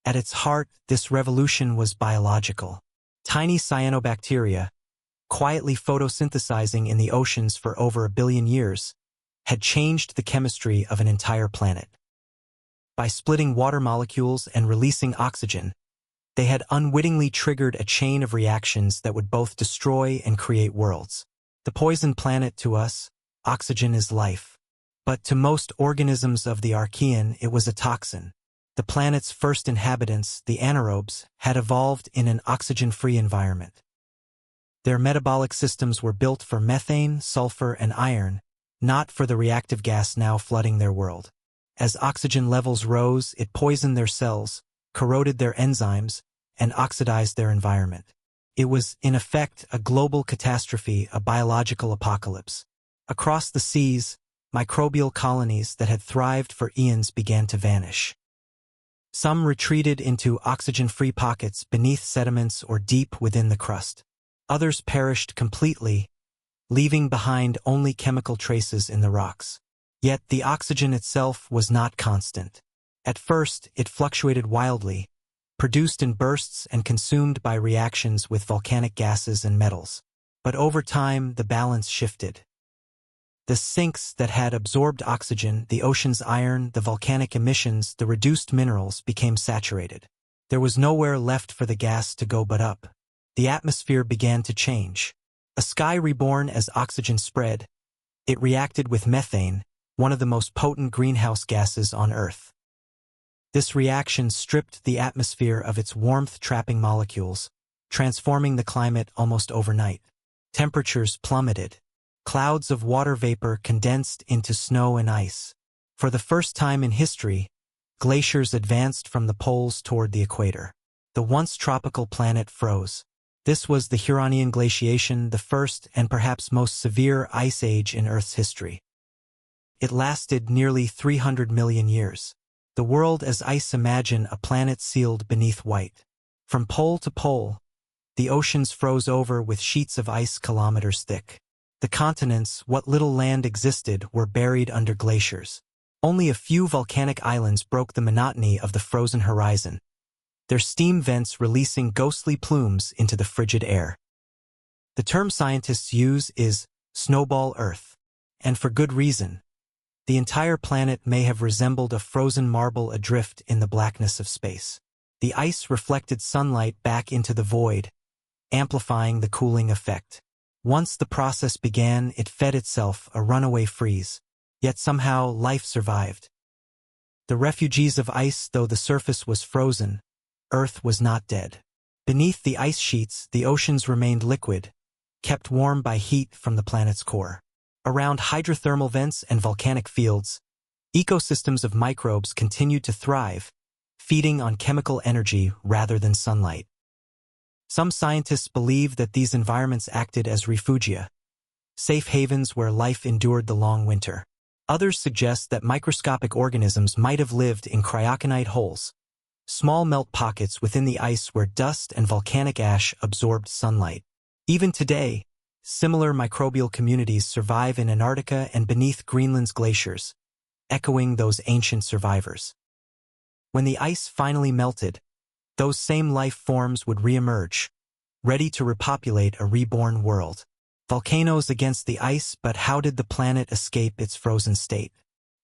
At its heart, this revolution was biological. Tiny cyanobacteria, quietly photosynthesizing in the oceans for over 1 billion years, had changed the chemistry of an entire planet. By splitting water molecules and releasing oxygen, they had unwittingly triggered a chain of reactions that would both destroy and create worlds. The poisoned planet to us, oxygen is life. But to most organisms of the Archean, it was a toxin. The planet's first inhabitants, the anaerobes, had evolved in an oxygen-free environment. Their metabolic systems were built for methane, sulfur, and iron, not for the reactive gas now flooding their world. As oxygen levels rose, it poisoned their cells, corroded their enzymes, and oxidized their environment. It was, in effect, a global catastrophe, a biological apocalypse. Across the seas, microbial colonies that had thrived for eons began to vanish. Some retreated into oxygen-free pockets beneath sediments or deep within the crust. Others perished completely, leaving behind only chemical traces in the rocks. Yet the oxygen itself was not constant. At first, it fluctuated wildly, produced in bursts and consumed by reactions with volcanic gases and metals. But over time, the balance shifted. The sinks that had absorbed oxygen, the ocean's iron, the volcanic emissions, the reduced minerals became saturated. There was nowhere left for the gas to go but up. The atmosphere began to change. A sky reborn as oxygen spread. It reacted with methane, one of the most potent greenhouse gases on Earth. This reaction stripped the atmosphere of its warmth-trapping molecules, transforming the climate almost overnight. Temperatures plummeted. Clouds of water vapor condensed into snow and ice. For the first time in history, glaciers advanced from the poles toward the equator. The once tropical planet froze. This was the Huronian glaciation, the first and perhaps most severe ice age in Earth's history. It lasted nearly 300 million years. The world as ice, imagine a planet sealed beneath white. From pole to pole, the oceans froze over with sheets of ice kilometers thick. The continents, what little land existed, were buried under glaciers. Only a few volcanic islands broke the monotony of the frozen horizon, their steam vents releasing ghostly plumes into the frigid air. The term scientists use is snowball Earth, and for good reason. The entire planet may have resembled a frozen marble adrift in the blackness of space. The ice reflected sunlight back into the void, amplifying the cooling effect. Once the process began, it fed itself, a runaway freeze. Yet somehow life survived. The refugees of ice, though the surface was frozen, Earth was not dead. Beneath the ice sheets, the oceans remained liquid, kept warm by heat from the planet's core. Around hydrothermal vents and volcanic fields, ecosystems of microbes continued to thrive, feeding on chemical energy rather than sunlight. Some scientists believe that these environments acted as refugia, safe havens where life endured the long winter. Others suggest that microscopic organisms might have lived in cryoconite holes, small melt pockets within the ice where dust and volcanic ash absorbed sunlight. Even today, similar microbial communities survive in Antarctica and beneath Greenland's glaciers, echoing those ancient survivors. When the ice finally melted, those same life forms would reemerge, ready to repopulate a reborn world. Volcanoes against the ice, but how did the planet escape its frozen state?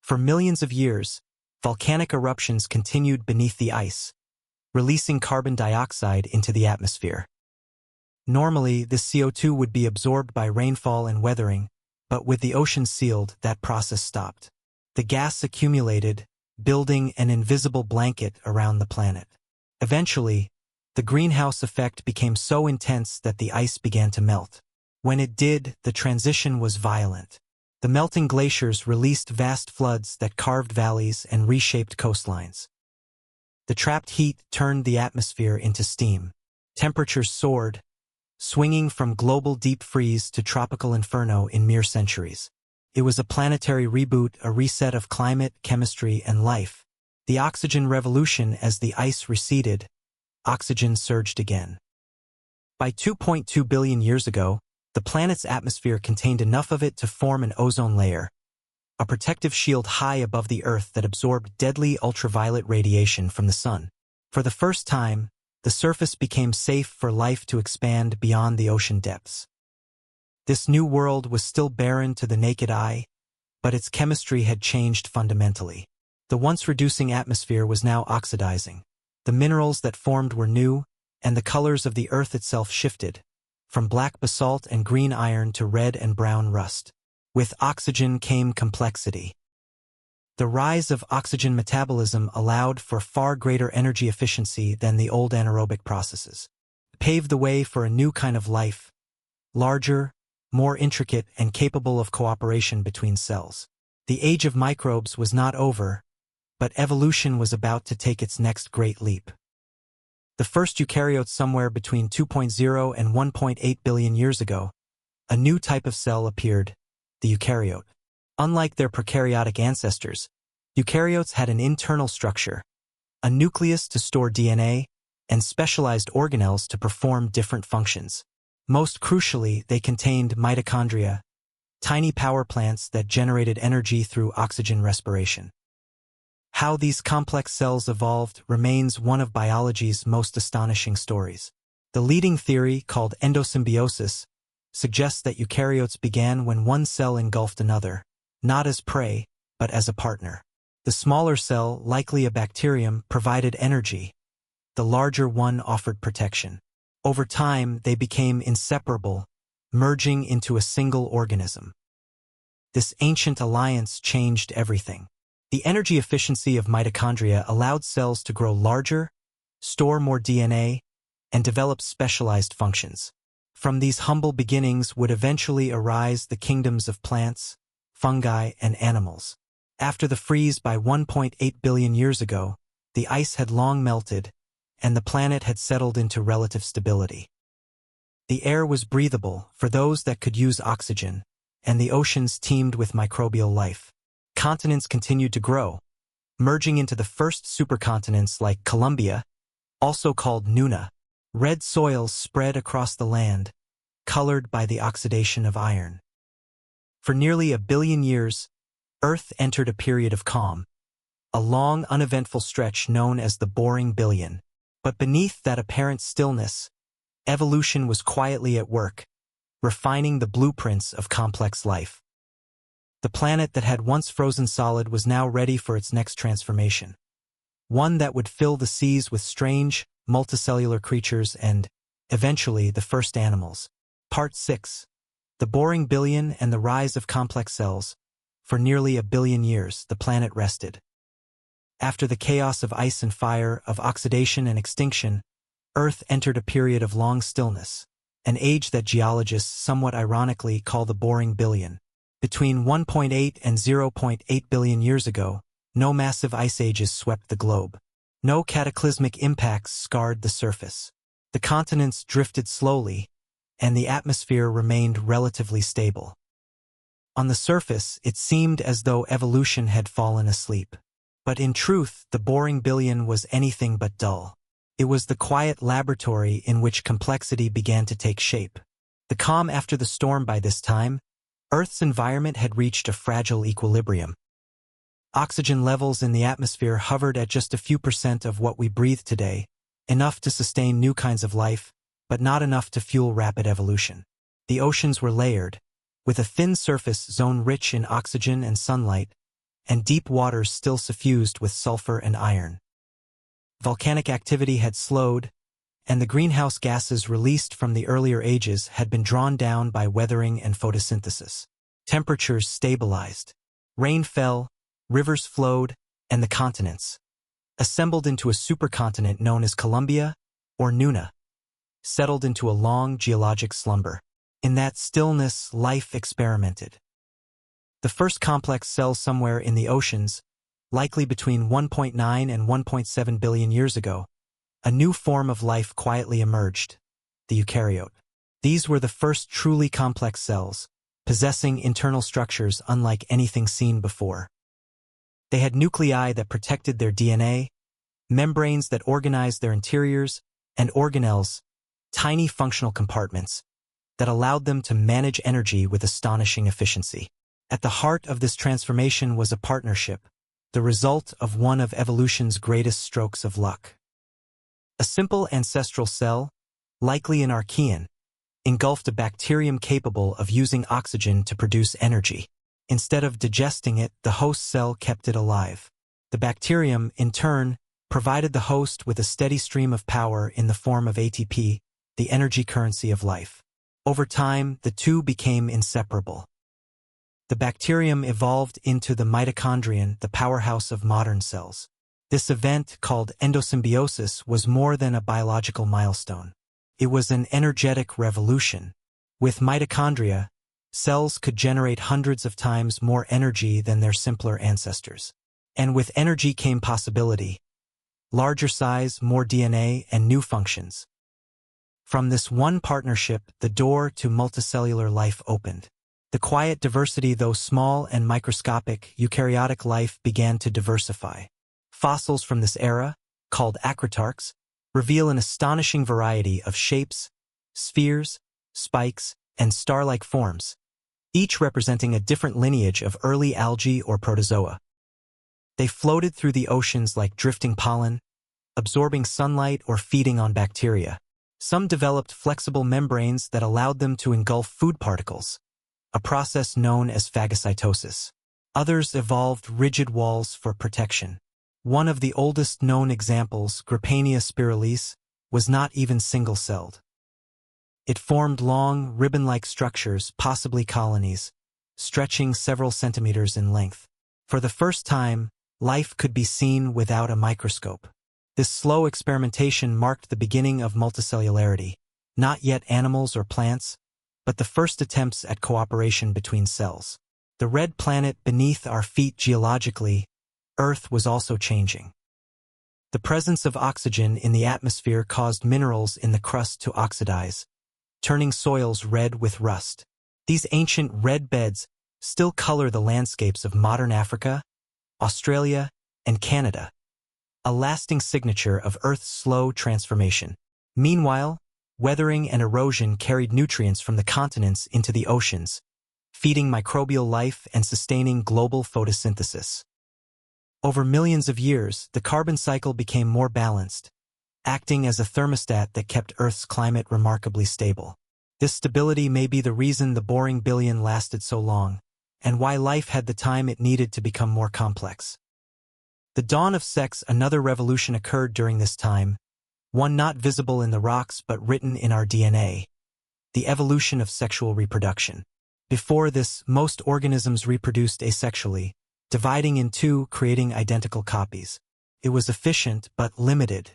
For millions of years, volcanic eruptions continued beneath the ice, releasing carbon dioxide into the atmosphere. Normally, this CO2 would be absorbed by rainfall and weathering, but with the ocean sealed, that process stopped. The gas accumulated, building an invisible blanket around the planet. Eventually, the greenhouse effect became so intense that the ice began to melt. When it did, the transition was violent. The melting glaciers released vast floods that carved valleys and reshaped coastlines. The trapped heat turned the atmosphere into steam. Temperatures soared, swinging from global deep freeze to tropical inferno in mere centuries. It was a planetary reboot, a reset of climate, chemistry, and life. The oxygen revolution. As the ice receded, oxygen surged again. By 2.2 billion years ago, the planet's atmosphere contained enough of it to form an ozone layer, a protective shield high above the Earth that absorbed deadly ultraviolet radiation from the sun. For the first time, the surface became safe for life to expand beyond the ocean depths. This new world was still barren to the naked eye, but its chemistry had changed fundamentally. The once reducing atmosphere was now oxidizing. The minerals that formed were new, and the colors of the Earth itself shifted, from black basalt and green iron to red and brown rust. With oxygen came complexity. The rise of oxygen metabolism allowed for far greater energy efficiency than the old anaerobic processes. It paved the way for a new kind of life, larger, more intricate, and capable of cooperation between cells. The age of microbes was not over, but evolution was about to take its next great leap. The first eukaryotes somewhere between 2.0 and 1.8 billion years ago, a new type of cell appeared, the eukaryote. Unlike their prokaryotic ancestors, eukaryotes had an internal structure, a nucleus to store DNA, and specialized organelles to perform different functions. Most crucially, they contained mitochondria, tiny power plants that generated energy through oxygen respiration. How these complex cells evolved remains one of biology's most astonishing stories. The leading theory, called endosymbiosis, suggests that eukaryotes began when one cell engulfed another, not as prey, but as a partner. The smaller cell, likely a bacterium, provided energy. The larger one offered protection. Over time, they became inseparable, merging into a single organism. This ancient alliance changed everything. The energy efficiency of mitochondria allowed cells to grow larger, store more DNA, and develop specialized functions. From these humble beginnings would eventually arise the kingdoms of plants, fungi, and animals. After the freeze by 1.8 billion years ago, the ice had long melted, and the planet had settled into relative stability. The air was breathable for those that could use oxygen, and the oceans teemed with microbial life. Continents continued to grow, merging into the first supercontinents like Columbia, also called Nuna. Red soils spread across the land, colored by the oxidation of iron. For nearly 1 billion years, Earth entered a period of calm, a long, uneventful stretch known as the boring billion. But beneath that apparent stillness, evolution was quietly at work, refining the blueprints of complex life. The planet that had once frozen solid was now ready for its next transformation, one that would fill the seas with strange, multicellular creatures and, eventually, the first animals. Part 6. The Boring Billion and the Rise of Complex Cells. For nearly 1 billion years, the planet rested. After the chaos of ice and fire, of oxidation and extinction, Earth entered a period of long stillness, an age that geologists somewhat ironically call the Boring Billion. Between 1.8 and 0.8 billion years ago, no massive ice ages swept the globe. No cataclysmic impacts scarred the surface. The continents drifted slowly, and the atmosphere remained relatively stable. On the surface, it seemed as though evolution had fallen asleep. But in truth, the Boring Billion was anything but dull. It was the quiet laboratory in which complexity began to take shape. The calm after the storm. By this time, Earth's environment had reached a fragile equilibrium. Oxygen levels in the atmosphere hovered at just a few % of what we breathe today, enough to sustain new kinds of life, but not enough to fuel rapid evolution. The oceans were layered, with a thin surface zone rich in oxygen and sunlight, and deep waters still suffused with sulfur and iron. Volcanic activity had slowed, and the greenhouse gases released from the earlier ages had been drawn down by weathering and photosynthesis. Temperatures stabilized. Rain fell, rivers flowed, and the continents, assembled into a supercontinent known as Columbia, or Nuna, settled into a long geologic slumber. In that stillness, life experimented. The first complex cell somewhere in the oceans, likely between 1.9 and 1.7 billion years ago, a new form of life quietly emerged, the eukaryote. These were the first truly complex cells, possessing internal structures unlike anything seen before. They had nuclei that protected their DNA, membranes that organized their interiors, and organelles, tiny functional compartments, that allowed them to manage energy with astonishing efficiency. At the heart of this transformation was a partnership, the result of one of evolution's greatest strokes of luck. A simple ancestral cell, likely an archaean, engulfed a bacterium capable of using oxygen to produce energy. Instead of digesting it, the host cell kept it alive. The bacterium, in turn, provided the host with a steady stream of power in the form of ATP, the energy currency of life. Over time, the two became inseparable. The bacterium evolved into the mitochondrion, the powerhouse of modern cells. This event, called endosymbiosis, was more than a biological milestone. It was an energetic revolution. With mitochondria, cells could generate hundreds of times more energy than their simpler ancestors. And with energy came possibility. Larger size, more DNA, and new functions. From this one partnership, the door to multicellular life opened. The quiet diversity, though small and microscopic, eukaryotic life began to diversify. Fossils from this era, called acritarchs, reveal an astonishing variety of shapes, spheres, spikes, and star-like forms, each representing a different lineage of early algae or protozoa. They floated through the oceans like drifting pollen, absorbing sunlight or feeding on bacteria. Some developed flexible membranes that allowed them to engulf food particles, a process known as phagocytosis. Others evolved rigid walls for protection. One of the oldest known examples, Grippania spiralis, was not even single-celled. It formed long, ribbon-like structures, possibly colonies, stretching several centimeters in length. For the first time, life could be seen without a microscope. This slow experimentation marked the beginning of multicellularity, not yet animals or plants, but the first attempts at cooperation between cells. The red planet beneath our feet geologically, Earth, was also changing. The presence of oxygen in the atmosphere caused minerals in the crust to oxidize, turning soils red with rust. These ancient red beds still color the landscapes of modern Africa, Australia, and Canada, a lasting signature of Earth's slow transformation. Meanwhile, weathering and erosion carried nutrients from the continents into the oceans, feeding microbial life and sustaining global photosynthesis. Over millions of years, the carbon cycle became more balanced, acting as a thermostat that kept Earth's climate remarkably stable. This stability may be the reason the boring billion lasted so long, and why life had the time it needed to become more complex. The dawn of sex, another revolution, occurred during this time, one not visible in the rocks but written in our DNA, the evolution of sexual reproduction. Before this, most organisms reproduced asexually, dividing in two, creating identical copies. It was efficient but limited.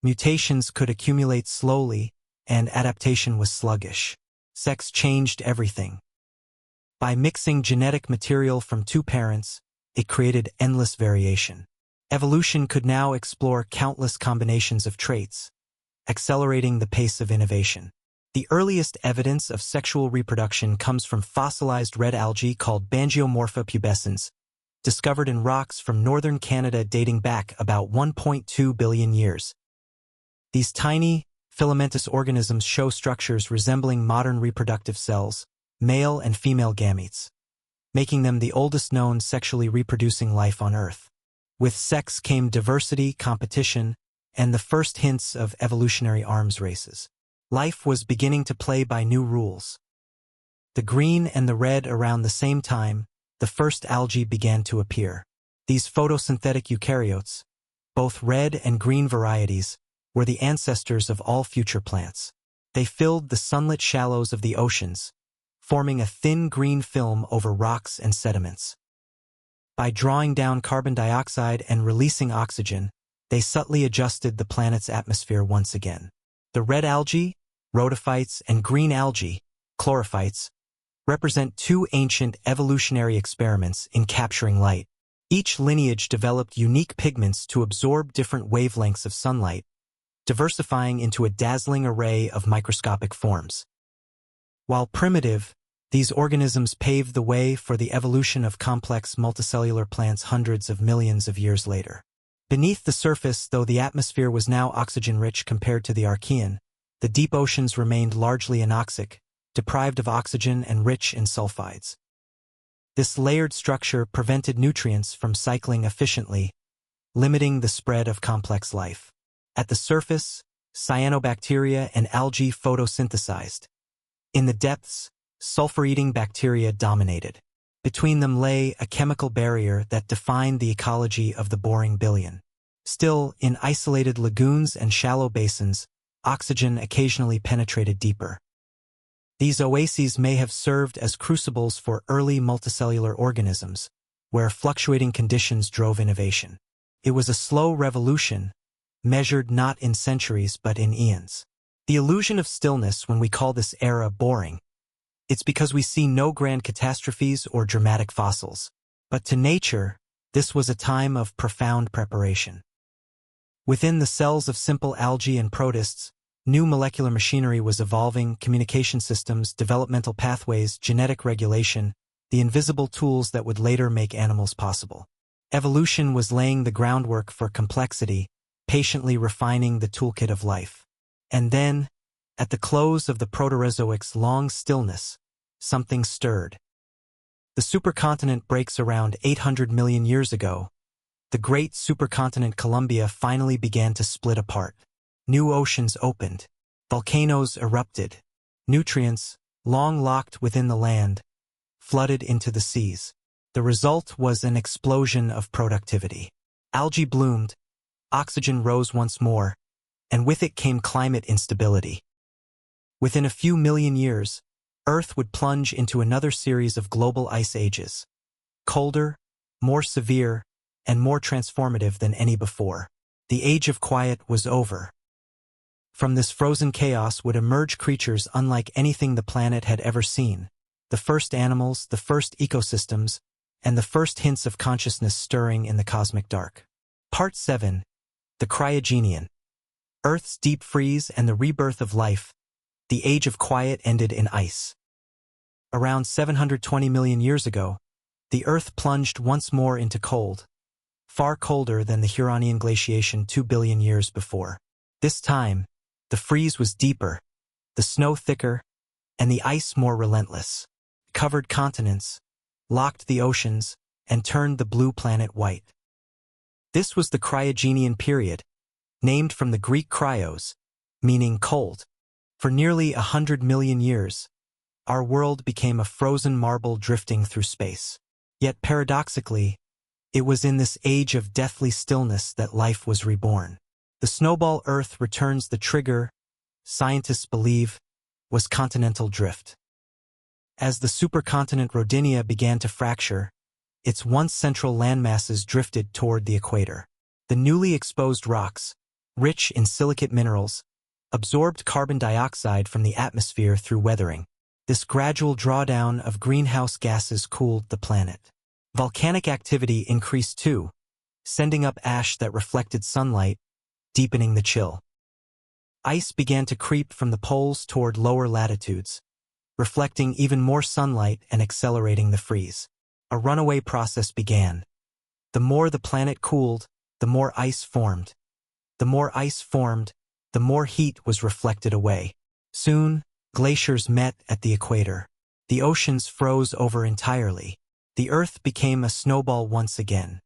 Mutations could accumulate slowly, and adaptation was sluggish. Sex changed everything. By mixing genetic material from two parents, it created endless variation. Evolution could now explore countless combinations of traits, accelerating the pace of innovation. The earliest evidence of sexual reproduction comes from fossilized red algae called Bangiomorpha pubescens, discovered in rocks from northern Canada dating back about 1.2 billion years. These tiny, filamentous organisms show structures resembling modern reproductive cells, male and female gametes, making them the oldest known sexually reproducing life on Earth. With sex came diversity, competition, and the first hints of evolutionary arms races. Life was beginning to play by new rules. The green and the red around the same time, the first algae began to appear. These photosynthetic eukaryotes, both red and green varieties, were the ancestors of all future plants. They filled the sunlit shallows of the oceans, forming a thin green film over rocks and sediments. By drawing down carbon dioxide and releasing oxygen, they subtly adjusted the planet's atmosphere once again. The red algae, rhodophytes, and green algae, chlorophytes, represent two ancient evolutionary experiments in capturing light. Each lineage developed unique pigments to absorb different wavelengths of sunlight, diversifying into a dazzling array of microscopic forms. While primitive, these organisms paved the way for the evolution of complex multicellular plants hundreds of millions of years later. Beneath the surface, though the atmosphere was now oxygen-rich compared to the Archean, the deep oceans remained largely anoxic, deprived of oxygen and rich in sulfides. This layered structure prevented nutrients from cycling efficiently, limiting the spread of complex life. At the surface, cyanobacteria and algae photosynthesized. In the depths, sulfur-eating bacteria dominated. Between them lay a chemical barrier that defined the ecology of the boring billion. Still, in isolated lagoons and shallow basins, oxygen occasionally penetrated deeper. These oases may have served as crucibles for early multicellular organisms, where fluctuating conditions drove innovation. It was a slow revolution, measured not in centuries but in eons. The illusion of stillness when we call this era boring. It's because we see no grand catastrophes or dramatic fossils. But to nature, this was a time of profound preparation. Within the cells of simple algae and protists, new molecular machinery was evolving: communication systems, developmental pathways, genetic regulation, the invisible tools that would later make animals possible. Evolution was laying the groundwork for complexity, patiently refining the toolkit of life. And then, at the close of the Proterozoic's long stillness, something stirred. The supercontinent breaks around 800 million years ago. The great supercontinent Columbia finally began to split apart. New oceans opened. Volcanoes erupted. Nutrients, long locked within the land, flooded into the seas. The result was an explosion of productivity. Algae bloomed, oxygen rose once more, and with it came climate instability. Within a few million years, Earth would plunge into another series of global ice ages. Colder, more severe, and more transformative than any before. The Age of Quiet was over. From this frozen chaos would emerge creatures unlike anything the planet had ever seen. The first animals, the first ecosystems, and the first hints of consciousness stirring in the cosmic dark. Part 7. The Cryogenian. Earth's deep freeze and the rebirth of life. The Age of Quiet ended in ice. Around 720 million years ago, the Earth plunged once more into cold, far colder than the Huronian glaciation 2 billion years before. This time, the freeze was deeper, the snow thicker, and the ice more relentless. It covered continents, locked the oceans, and turned the blue planet white. This was the Cryogenian period, named from the Greek kryos, meaning cold. For nearly 100 million years, our world became a frozen marble drifting through space. Yet paradoxically, it was in this age of deathly stillness that life was reborn. The snowball Earth returns. The trigger, scientists believe, was continental drift. As the supercontinent Rodinia began to fracture, its once central landmasses drifted toward the equator. The newly exposed rocks, rich in silicate minerals, absorbed carbon dioxide from the atmosphere through weathering. This gradual drawdown of greenhouse gases cooled the planet. Volcanic activity increased too, sending up ash that reflected sunlight, deepening the chill. Ice began to creep from the poles toward lower latitudes, reflecting even more sunlight and accelerating the freeze. A runaway process began. The more the planet cooled, the more ice formed. The more ice formed, the more heat was reflected away. Soon, glaciers met at the equator. The oceans froze over entirely. The Earth became a snowball once again.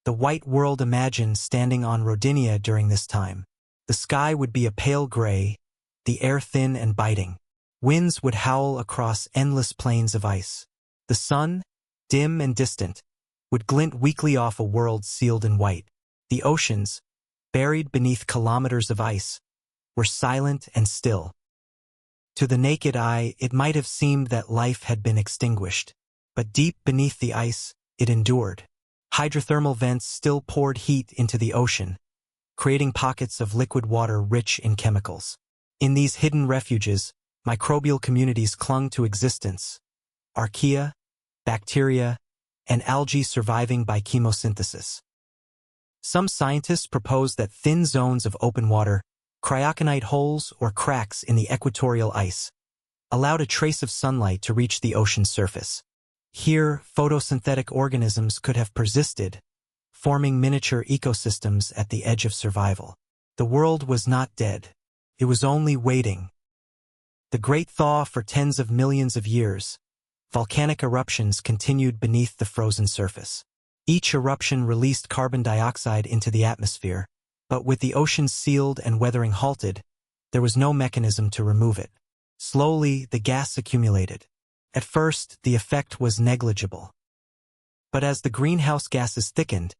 The white world imagined standing on Rodinia during this time. The sky would be a pale gray, the air thin and biting. Winds would howl across endless plains of ice. The sun, dim and distant, would glint weakly off a world sealed in white. The oceans, buried beneath kilometers of ice, were silent and still. To the naked eye, it might have seemed that life had been extinguished. But deep beneath the ice, it endured. Hydrothermal vents still poured heat into the ocean, creating pockets of liquid water rich in chemicals. In these hidden refuges, microbial communities clung to existence. Archaea, bacteria, and algae surviving by chemosynthesis. Some scientists propose that thin zones of open water, cryoconite holes or cracks in the equatorial ice, allowed a trace of sunlight to reach the ocean's surface. Here, photosynthetic organisms could have persisted, forming miniature ecosystems at the edge of survival. The world was not dead. It was only waiting. The Great Thaw for tens of millions of years. Volcanic eruptions continued beneath the frozen surface. Each eruption released carbon dioxide into the atmosphere, but with the oceans sealed and weathering halted, there was no mechanism to remove it. Slowly, the gas accumulated. At first, the effect was negligible. But as the greenhouse gases thickened,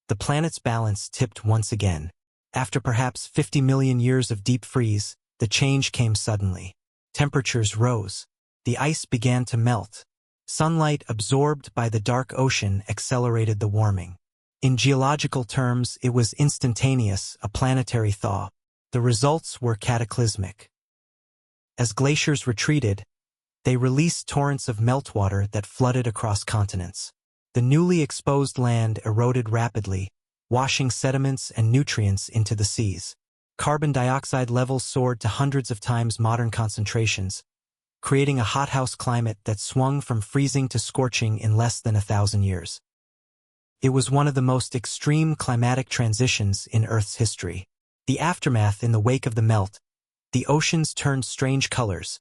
the planet's balance tipped once again. After perhaps 50 million years of deep freeze, the change came suddenly. Temperatures rose. The ice began to melt. Sunlight absorbed by the dark ocean accelerated the warming. In geological terms, it was instantaneous, a planetary thaw. The results were cataclysmic. As glaciers retreated, they released torrents of meltwater that flooded across continents. The newly exposed land eroded rapidly, washing sediments and nutrients into the seas. Carbon dioxide levels soared to hundreds of times modern concentrations, creating a hothouse climate that swung from freezing to scorching in less than 1,000 years. It was one of the most extreme climatic transitions in Earth's history. The aftermath in the wake of the melt, the oceans turned strange colors,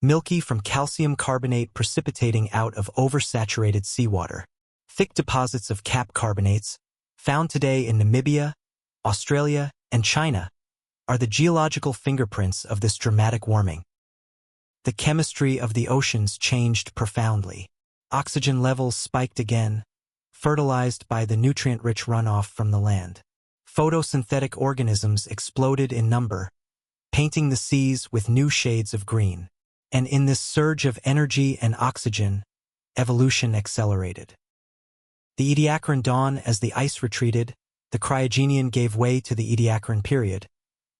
milky from calcium carbonate precipitating out of oversaturated seawater. Thick deposits of cap carbonates, found today in Namibia, Australia, and China, are the geological fingerprints of this dramatic warming. The chemistry of the oceans changed profoundly. Oxygen levels spiked again, fertilized by the nutrient-rich runoff from the land. Photosynthetic organisms exploded in number, painting the seas with new shades of green. And in this surge of energy and oxygen, evolution accelerated. The Ediacaran dawn as the ice retreated, the Cryogenian gave way to the Ediacaran period,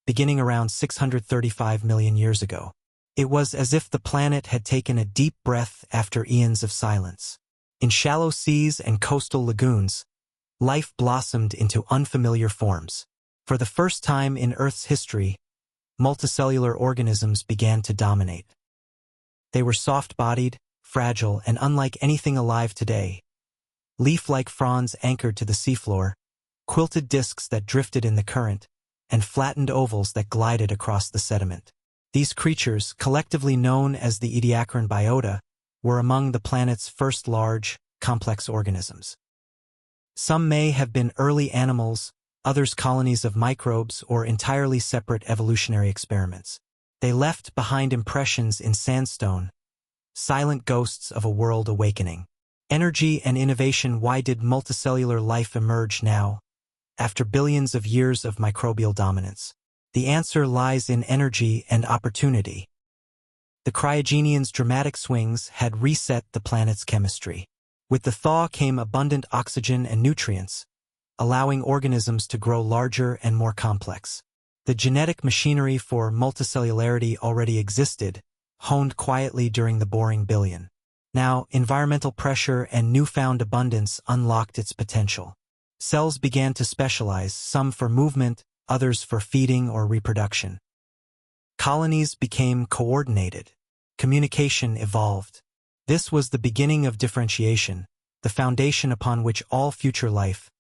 beginning around 635 million years ago. It was as if the planet had taken a deep breath after eons of silence. In shallow seas and coastal lagoons, life blossomed into unfamiliar forms. For the first time in Earth's history, multicellular organisms began to dominate. They were soft-bodied, fragile, and unlike anything alive today. Leaf-like fronds anchored to the seafloor, quilted discs that drifted in the current, and flattened ovals that glided across the sediment. These creatures, collectively known as the Ediacaran biota, were among the planet's first large, complex organisms. Some may have been early animals, others colonies of microbes or entirely separate evolutionary experiments. They left behind impressions in sandstone, silent ghosts of a world awakening. Energy and innovation. Why did multicellular life emerge now, after billions of years of microbial dominance? The answer lies in energy and opportunity. The Cryogenian's dramatic swings had reset the planet's chemistry. With the thaw came abundant oxygen and nutrients, allowing organisms to grow larger and more complex. The genetic machinery for multicellularity already existed, honed quietly during the boring billion. Now, environmental pressure and newfound abundance unlocked its potential. Cells began to specialize, some for movement, others for feeding or reproduction. Colonies became coordinated. Communication evolved. This was the beginning of differentiation, the foundation upon which all future life,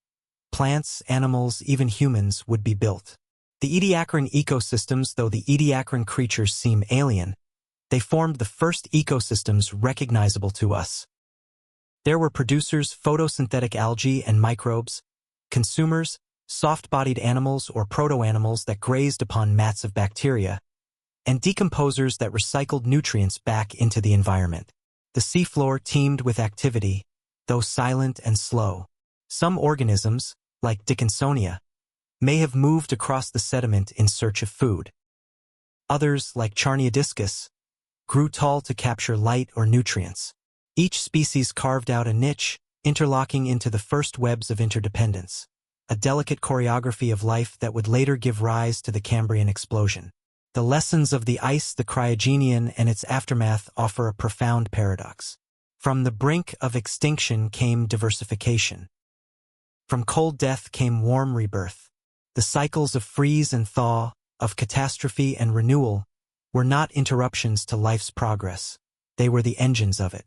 plants, animals, even humans, would be built. The Ediacaran ecosystems, though the Ediacaran creatures seem alien, they formed the first ecosystems recognizable to us. There were producers, photosynthetic algae and microbes, consumers, soft-bodied animals or proto-animals that grazed upon mats of bacteria, and decomposers that recycled nutrients back into the environment. The seafloor teemed with activity, though silent and slow. Some organisms, like Dickinsonia, may have moved across the sediment in search of food. Others, like Charniodiscus, grew tall to capture light or nutrients. Each species carved out a niche, interlocking into the first webs of interdependence, a delicate choreography of life that would later give rise to the Cambrian explosion. The lessons of the ice, the Cryogenian, and its aftermath offer a profound paradox. From the brink of extinction came diversification. From cold death came warm rebirth. The cycles of freeze and thaw, of catastrophe and renewal, were not interruptions to life's progress. They were the engines of it.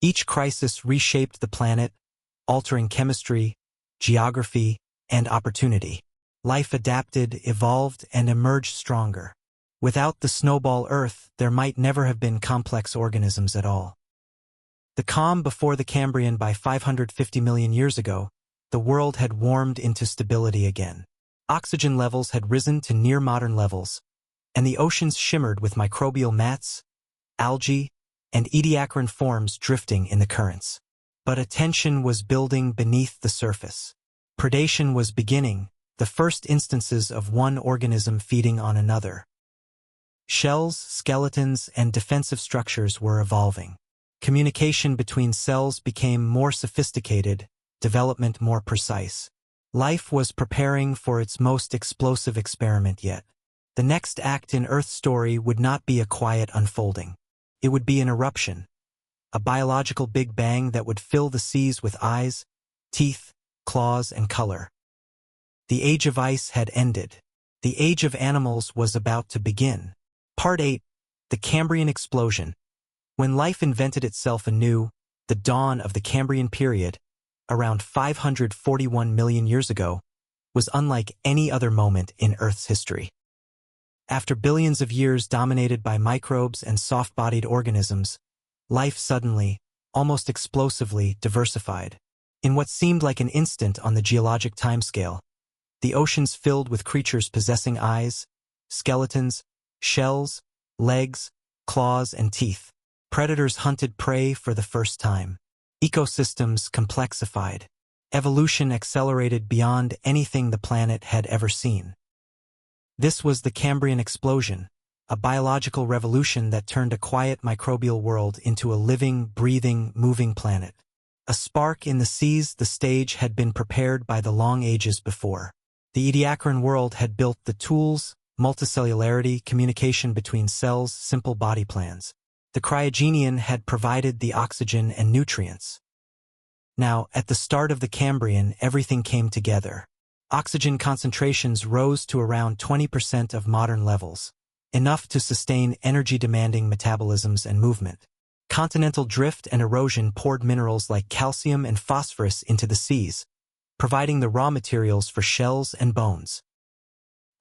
Each crisis reshaped the planet, altering chemistry, geography, and opportunity. Life adapted, evolved, and emerged stronger. Without the snowball Earth, there might never have been complex organisms at all. The calm before the Cambrian. By 550 million years ago, the world had warmed into stability again. Oxygen levels had risen to near-modern levels, and the oceans shimmered with microbial mats, algae, and ediacaran forms drifting in the currents. But a tension was building beneath the surface. Predation was beginning, the first instances of one organism feeding on another. Shells, skeletons, and defensive structures were evolving. Communication between cells became more sophisticated, development more precise. Life was preparing for its most explosive experiment yet. The next act in Earth's story would not be a quiet unfolding. It would be an eruption, a biological Big Bang that would fill the seas with eyes, teeth, claws, and color. The age of ice had ended. The age of animals was about to begin. Part 8. The Cambrian Explosion. When life invented itself anew, the dawn of the Cambrian period, around 541 million years ago, was unlike any other moment in Earth's history. After billions of years dominated by microbes and soft-bodied organisms, life suddenly, almost explosively, diversified. In what seemed like an instant on the geologic timescale, the oceans filled with creatures possessing eyes, skeletons, shells, legs, claws, and teeth. Predators hunted prey for the first time. Ecosystems complexified. Evolution accelerated beyond anything the planet had ever seen. This was the Cambrian explosion, a biological revolution that turned a quiet microbial world into a living, breathing, moving planet. A spark in the seas. The stage had been prepared by the long ages before. The ediacaran world had built the tools, multicellularity, communication between cells, simple body plans. The cryogenian had provided the oxygen and nutrients. Now, at the start of the Cambrian, everything came together. Oxygen concentrations rose to around 20% of modern levels, enough to sustain energy-demanding metabolisms and movement. Continental drift and erosion poured minerals like calcium and phosphorus into the seas, providing the raw materials for shells and bones.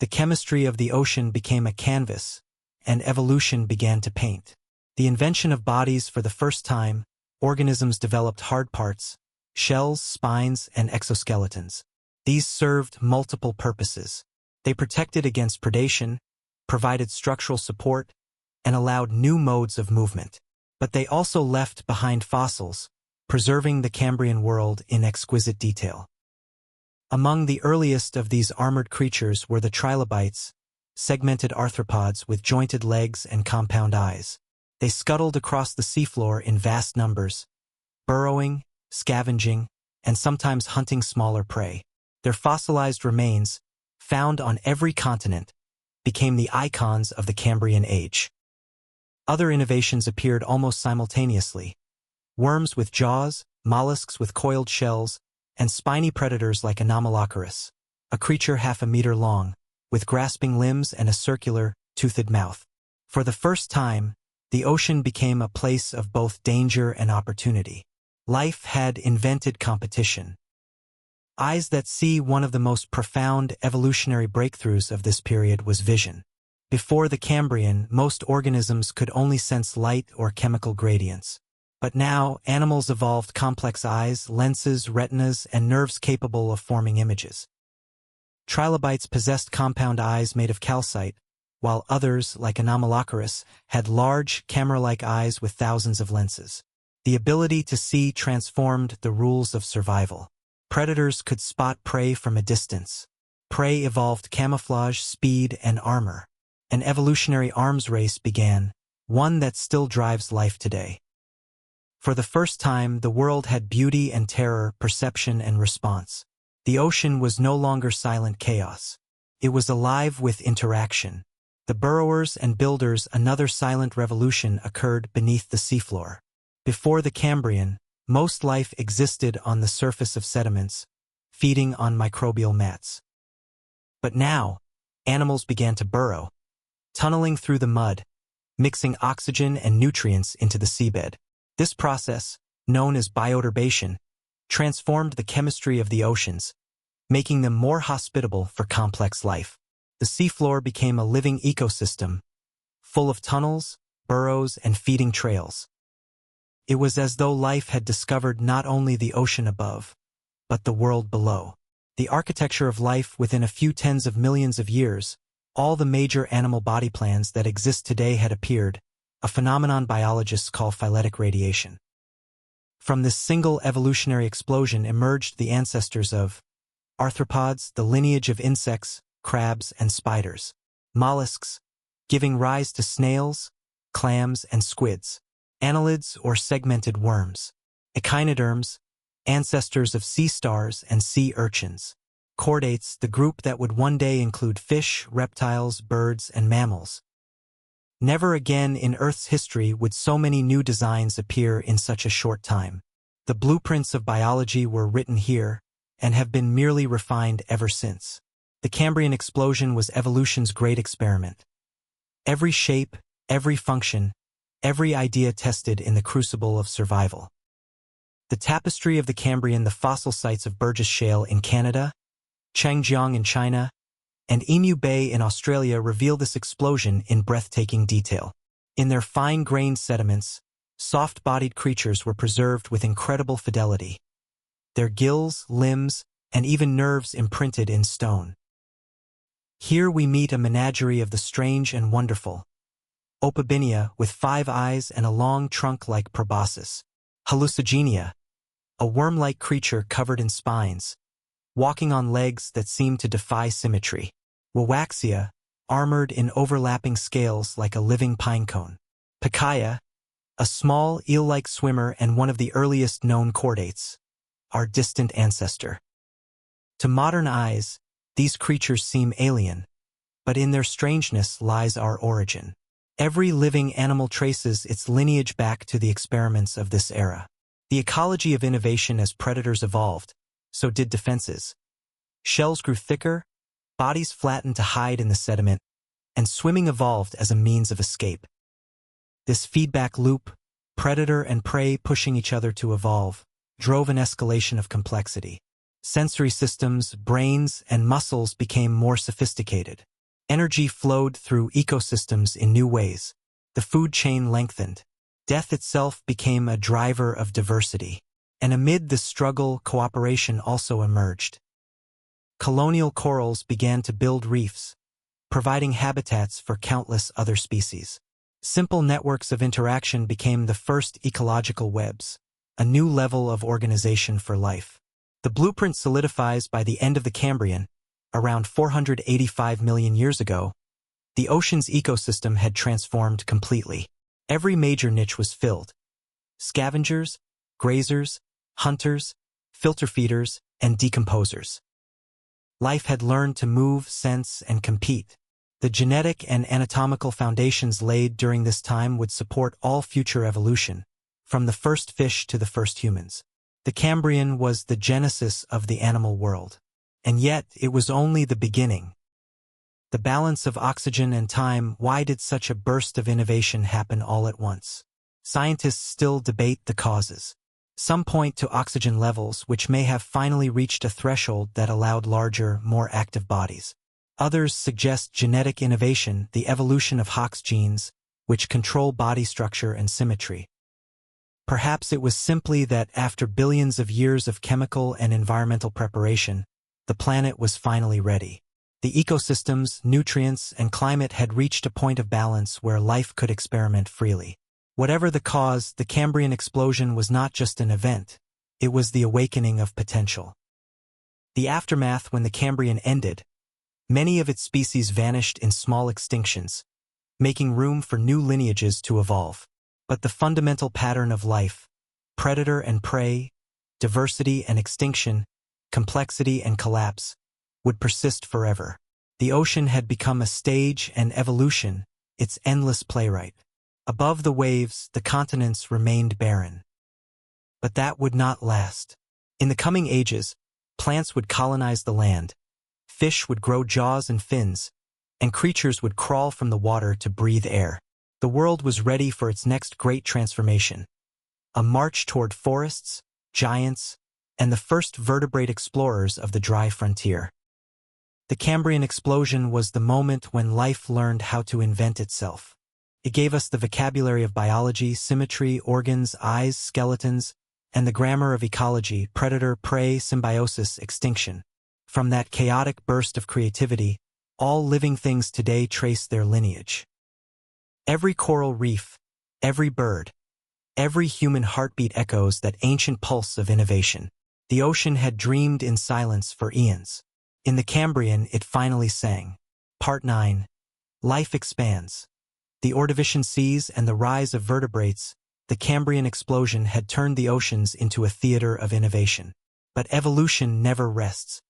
The chemistry of the ocean became a canvas, and evolution began to paint. The invention of bodies. For the first time, organisms developed hard parts, shells, spines, and exoskeletons. These served multiple purposes. They protected against predation, provided structural support, and allowed new modes of movement. But they also left behind fossils, preserving the Cambrian world in exquisite detail. Among the earliest of these armored creatures were the trilobites, segmented arthropods with jointed legs and compound eyes. They scuttled across the seafloor in vast numbers, burrowing, scavenging, and sometimes hunting smaller prey. Their fossilized remains, found on every continent, became the icons of the Cambrian age. Other innovations appeared almost simultaneously. Worms with jaws, mollusks with coiled shells, and spiny predators like Anomalocaris, a creature half a meter long, with grasping limbs and a circular, toothed mouth. For the first time, the ocean became a place of both danger and opportunity. Life had invented competition. Eyes that see. One of the most profound evolutionary breakthroughs of this period was vision. Before the Cambrian, most organisms could only sense light or chemical gradients. But now, animals evolved complex eyes, lenses, retinas, and nerves capable of forming images. Trilobites possessed compound eyes made of calcite, while others, like Anomalocaris, had large, camera-like eyes with thousands of lenses. The ability to see transformed the rules of survival. Predators could spot prey from a distance. Prey evolved camouflage, speed, and armor. An evolutionary arms race began, one that still drives life today. For the first time, the world had beauty and terror, perception and response. The ocean was no longer silent chaos. It was alive with interaction. The burrowers and builders. Another silent revolution occurred beneath the seafloor. Before the Cambrian, most life existed on the surface of sediments, feeding on microbial mats. But now, animals began to burrow, tunneling through the mud, mixing oxygen and nutrients into the seabed. This process, known as bioturbation, transformed the chemistry of the oceans, making them more hospitable for complex life. The seafloor became a living ecosystem, full of tunnels, burrows, and feeding trails. It was as though life had discovered not only the ocean above, but the world below. The architecture of life within a few tens of millions of years, all the major animal body plans that exist today had appeared, a phenomenon biologists call phyletic radiation. From this single evolutionary explosion emerged the ancestors of arthropods, the lineage of insects, crabs, and spiders, mollusks, giving rise to snails, clams, and squids, annelids or segmented worms, echinoderms, ancestors of sea stars and sea urchins, chordates, the group that would one day include fish, reptiles, birds, and mammals. Never again in Earth's history would so many new designs appear in such a short time. The blueprints of biology were written here and have been merely refined ever since. The Cambrian explosion was evolution's great experiment. Every shape, every function, every idea tested in the crucible of survival. The tapestry of the Cambrian, the fossil sites of Burgess Shale in Canada, Changjiang in China, and Emu Bay in Australia reveal this explosion in breathtaking detail. In their fine-grained sediments, soft-bodied creatures were preserved with incredible fidelity, their gills, limbs, and even nerves imprinted in stone. Here we meet a menagerie of the strange and wonderful. Opabinia, with 5 eyes and a long trunk like proboscis. Hallucigenia, a worm-like creature covered in spines, walking on legs that seem to defy symmetry. Wawaxia, armored in overlapping scales like a living pinecone. Pikaia, a small eel-like swimmer and one of the earliest known chordates, our distant ancestor. To modern eyes, these creatures seem alien, but in their strangeness lies our origin. Every living animal traces its lineage back to the experiments of this era. The ecology of innovation: as predators evolved, so did defenses. Shells grew thicker, bodies flattened to hide in the sediment, and swimming evolved as a means of escape. This feedback loop, predator and prey pushing each other to evolve, drove an escalation of complexity. Sensory systems, brains, and muscles became more sophisticated. Energy flowed through ecosystems in new ways. The food chain lengthened. Death itself became a driver of diversity. And amid this struggle, cooperation also emerged. Colonial corals began to build reefs, providing habitats for countless other species. Simple networks of interaction became the first ecological webs, a new level of organization for life. The blueprint solidifies by the end of the Cambrian, around 485 million years ago. The ocean's ecosystem had transformed completely. Every major niche was filled. Scavengers, grazers, hunters, filter feeders, and decomposers. Life had learned to move, sense, and compete. The genetic and anatomical foundations laid during this time would support all future evolution, from the first fish to the first humans. The Cambrian was the genesis of the animal world. And yet, it was only the beginning. The balance of oxygen and time. Why did such a burst of innovation happen all at once? Scientists still debate the causes. Some point to oxygen levels, which may have finally reached a threshold that allowed larger, more active bodies. Others suggest genetic innovation, the evolution of Hox genes, which control body structure and symmetry. Perhaps it was simply that after billions of years of chemical and environmental preparation, the planet was finally ready. The ecosystems, nutrients, and climate had reached a point of balance where life could experiment freely. Whatever the cause, the Cambrian explosion was not just an event, it was the awakening of potential. The aftermath: when the Cambrian ended, many of its species vanished in small extinctions, making room for new lineages to evolve. But the fundamental pattern of life, predator and prey, diversity and extinction, complexity and collapse, would persist forever. The ocean had become a stage, and evolution, its endless playwright. Above the waves, the continents remained barren. But that would not last. In the coming ages, plants would colonize the land, fish would grow jaws and fins, and creatures would crawl from the water to breathe air. The world was ready for its next great transformation, a march toward forests, giants, and the first vertebrate explorers of the dry frontier. The Cambrian explosion was the moment when life learned how to invent itself. It gave us the vocabulary of biology, symmetry, organs, eyes, skeletons, and the grammar of ecology, predator-prey, symbiosis, extinction. From that chaotic burst of creativity, all living things today trace their lineage. Every coral reef, every bird, every human heartbeat echoes that ancient pulse of innovation. The ocean had dreamed in silence for eons. In the Cambrian, it finally sang. Part 9. Life expands. The Ordovician seas and the rise of vertebrates, the Cambrian explosion had turned the oceans into a theater of innovation. But evolution never rests.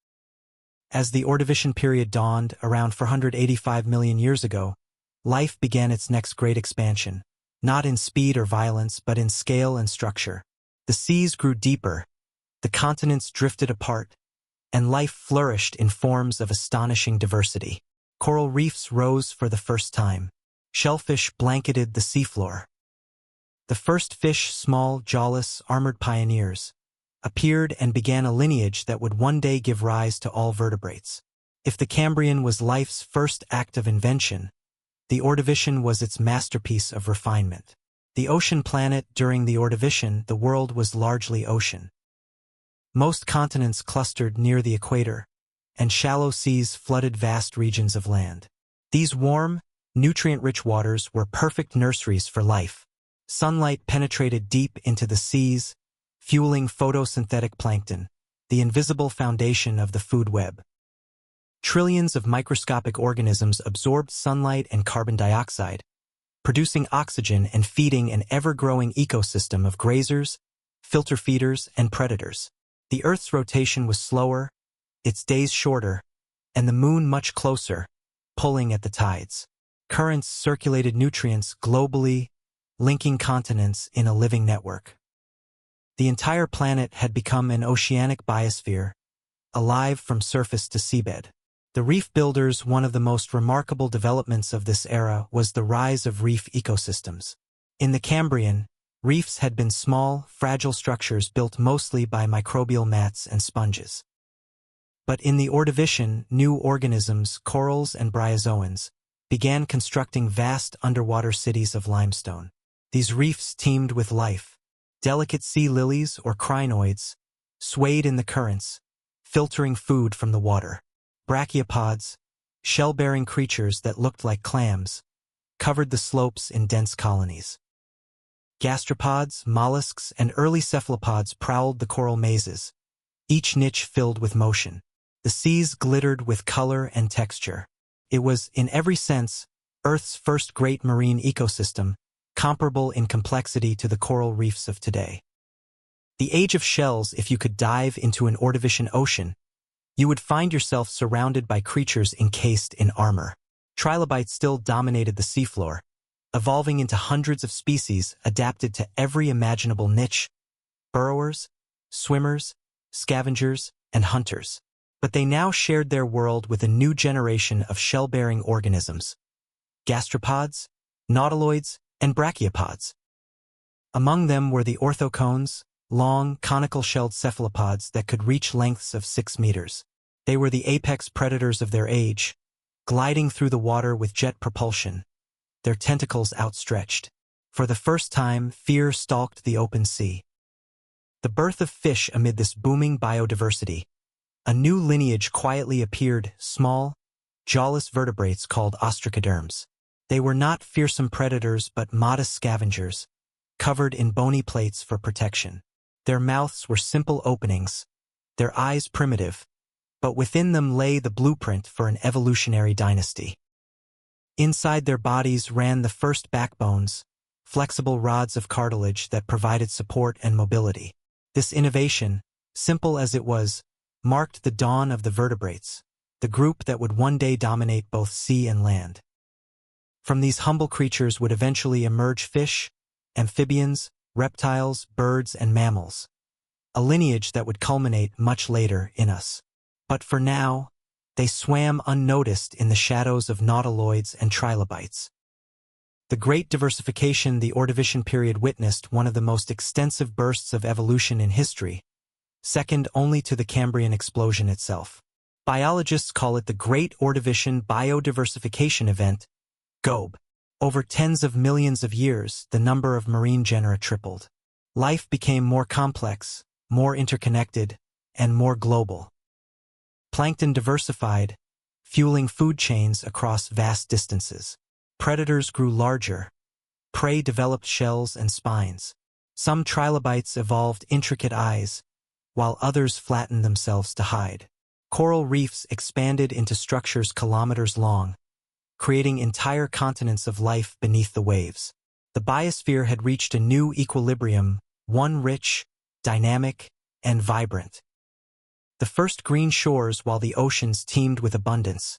As the Ordovician period dawned, around 485 million years ago, life began its next great expansion, not in speed or violence, but in scale and structure. The seas grew deeper, the continents drifted apart, and life flourished in forms of astonishing diversity. Coral reefs rose for the first time. Shellfish blanketed the seafloor. The first fish, small, jawless, armored pioneers, appeared and began a lineage that would one day give rise to all vertebrates. If the Cambrian was life's first act of invention, the Ordovician was its masterpiece of refinement. The ocean planet during the Ordovician, the world was largely ocean. Most continents clustered near the equator, and shallow seas flooded vast regions of land. These warm, nutrient-rich waters were perfect nurseries for life. Sunlight penetrated deep into the seas, fueling photosynthetic plankton, the invisible foundation of the food web. Trillions of microscopic organisms absorbed sunlight and carbon dioxide, producing oxygen and feeding an ever-growing ecosystem of grazers, filter feeders, and predators. The Earth's rotation was slower, its days shorter, and the moon much closer, pulling at the tides. Currents circulated nutrients globally, linking continents in a living network. The entire planet had become an oceanic biosphere, alive from surface to seabed. The reef builders, one of the most remarkable developments of this era, was the rise of reef ecosystems. In the Cambrian, reefs had been small, fragile structures built mostly by microbial mats and sponges. But in the Ordovician, new organisms, corals and bryozoans, began constructing vast underwater cities of limestone. These reefs teemed with life. Delicate sea lilies or crinoids swayed in the currents, filtering food from the water. Brachiopods, shell-bearing creatures that looked like clams, covered the slopes in dense colonies. Gastropods, mollusks, and early cephalopods prowled the coral mazes, each niche filled with motion. The seas glittered with color and texture. It was, in every sense, Earth's first great marine ecosystem, comparable in complexity to the coral reefs of today. The age of shells. If you could dive into an Ordovician ocean, you would find yourself surrounded by creatures encased in armor. Trilobites still dominated the seafloor, evolving into hundreds of species adapted to every imaginable niche: burrowers, swimmers, scavengers, and hunters. But they now shared their world with a new generation of shell-bearing organisms: gastropods, nautiloids, and brachiopods. Among them were the orthocones, long, conical-shelled cephalopods that could reach lengths of 6 meters. They were the apex predators of their age, gliding through the water with jet propulsion, their tentacles outstretched. For the first time, fear stalked the open sea. The birth of fish amid this booming biodiversity. A new lineage quietly appeared: small, jawless vertebrates called ostracoderms. They were not fearsome predators but modest scavengers, covered in bony plates for protection. Their mouths were simple openings, their eyes primitive, but within them lay the blueprint for an evolutionary dynasty. Inside their bodies ran the first backbones, flexible rods of cartilage that provided support and mobility. This innovation, simple as it was, marked the dawn of the vertebrates, the group that would one day dominate both sea and land. From these humble creatures would eventually emerge fish, amphibians, reptiles, birds, and mammals, a lineage that would culminate much later in us. But for now, they swam unnoticed in the shadows of nautiloids and trilobites. The Great Diversification. The Ordovician period witnessed one of the most extensive bursts of evolution in history, second only to the Cambrian explosion itself. Biologists call it the Great Ordovician Biodiversification Event, GOB. Over tens of millions of years, the number of marine genera tripled. Life became more complex, more interconnected, and more global. Plankton diversified, fueling food chains across vast distances. Predators grew larger. Prey developed shells and spines. Some trilobites evolved intricate eyes, while others flattened themselves to hide. Coral reefs expanded into structures kilometers long, creating entire continents of life beneath the waves. The biosphere had reached a new equilibrium, one rich, dynamic, and vibrant. The first green shores while the oceans teemed with abundance.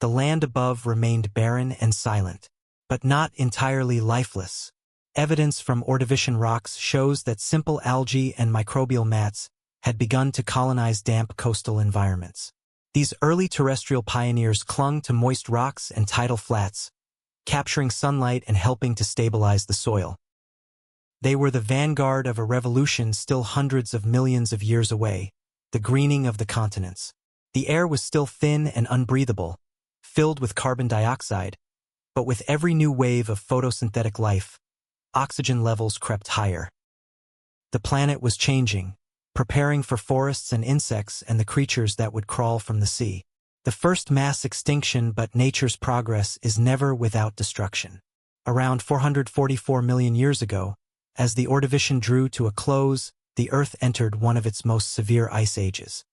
The land above remained barren and silent, but not entirely lifeless. Evidence from Ordovician rocks shows that simple algae and microbial mats had begun to colonize damp coastal environments. These early terrestrial pioneers clung to moist rocks and tidal flats, capturing sunlight and helping to stabilize the soil. They were the vanguard of a revolution still hundreds of millions of years away, the greening of the continents. The air was still thin and unbreathable, filled with carbon dioxide, but with every new wave of photosynthetic life, oxygen levels crept higher. The planet was changing, preparing for forests and insects and the creatures that would crawl from the sea. The first mass extinction, but nature's progress is never without destruction. Around 444 million years ago, as the Ordovician drew to a close, the Earth entered one of its most severe ice ages.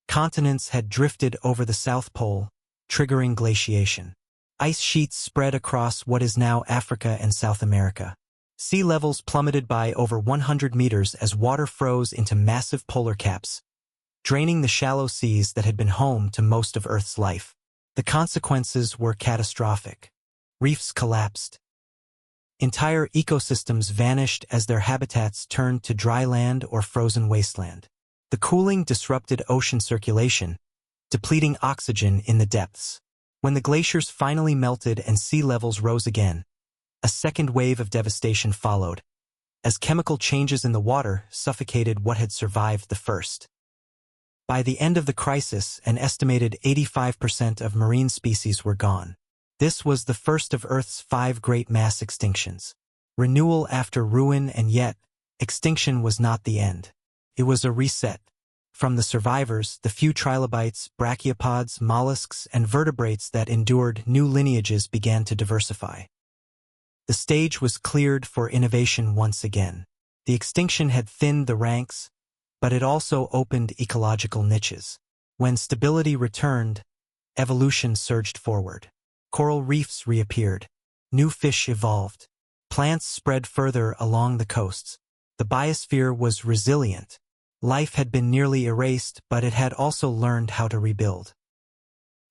Continents had drifted over the South Pole, triggering glaciation. Ice sheets spread across what is now Africa and South America. Sea levels plummeted by over 100 meters as water froze into massive polar caps, draining the shallow seas that had been home to most of Earth's life. The consequences were catastrophic. Reefs collapsed. Entire ecosystems vanished as their habitats turned to dry land or frozen wasteland. The cooling disrupted ocean circulation, depleting oxygen in the depths. When the glaciers finally melted and sea levels rose again, a second wave of devastation followed, as chemical changes in the water suffocated what had survived the first. By the end of the crisis, an estimated 85% of marine species were gone. This was the first of Earth's 5 great mass extinctions. Renewal after ruin, and yet, extinction was not the end. It was a reset. From the survivors, the few trilobites, brachiopods, mollusks, and vertebrates that endured, new lineages began to diversify. The stage was cleared for innovation once again. The extinction had thinned the ranks, but it also opened ecological niches. When stability returned, evolution surged forward. Coral reefs reappeared. New fish evolved. Plants spread further along the coasts. The biosphere was resilient. Life had been nearly erased, but it had also learned how to rebuild.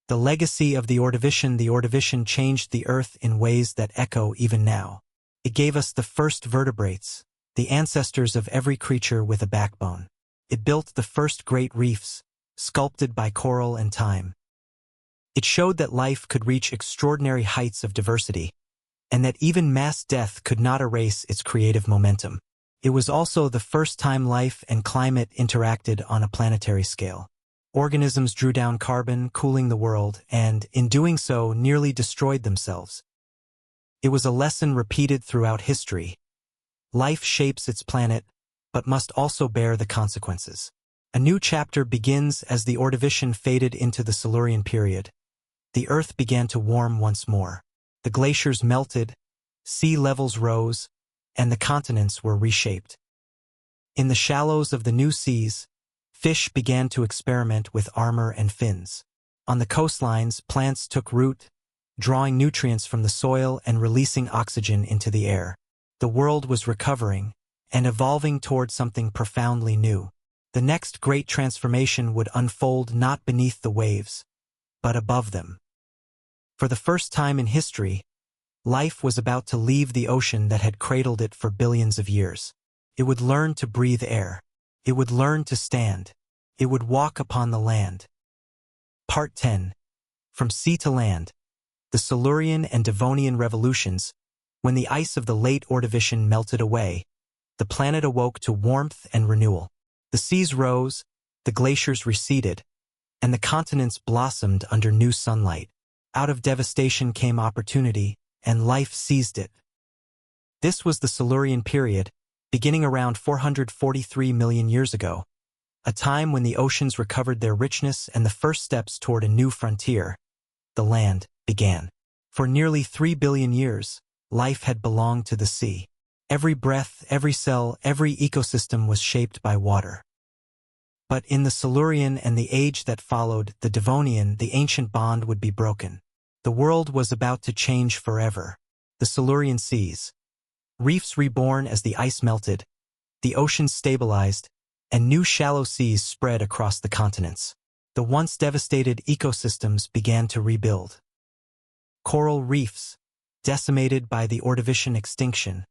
The legacy of the Ordovician changed the Earth in ways that echo even now. It gave us the first vertebrates, the ancestors of every creature with a backbone. It built the first great reefs, sculpted by coral and time. It showed that life could reach extraordinary heights of diversity, and that even mass death could not erase its creative momentum. It was also the first time life and climate interacted on a planetary scale. Organisms drew down carbon, cooling the world, and, in doing so, nearly destroyed themselves. It was a lesson repeated throughout history. Life shapes its planet, but must also bear the consequences. A new chapter begins as the Ordovician faded into the Silurian period. The Earth began to warm once more. The glaciers melted, sea levels rose, and the continents were reshaped. In the shallows of the new seas, fish began to experiment with armor and fins. On the coastlines, plants took root, drawing nutrients from the soil and releasing oxygen into the air. The world was recovering and evolving toward something profoundly new. The next great transformation would unfold not beneath the waves, but above them. For the first time in history, life was about to leave the ocean that had cradled it for billions of years. It would learn to breathe air. It would learn to stand. It would walk upon the land. Part 10. From Sea to Land. The Silurian and Devonian Revolutions, When the ice of the late Ordovician melted away, the planet awoke to warmth and renewal. The seas rose, the glaciers receded, and the continents blossomed under new sunlight. Out of devastation came opportunity, and life seized it. This was the Silurian period, beginning around 443 million years ago, a time when the oceans recovered their richness and the first steps toward a new frontier, the land, began. For nearly 3 billion years, life had belonged to the sea. Every breath, every cell, every ecosystem was shaped by water. But in the Silurian and the age that followed, the Devonian, the ancient bond would be broken. The world was about to change forever. The Silurian seas. Reefs reborn as the ice melted, the oceans stabilized, and new shallow seas spread across the continents. The once devastated ecosystems began to rebuild. Coral reefs, decimated by the Ordovician extinction,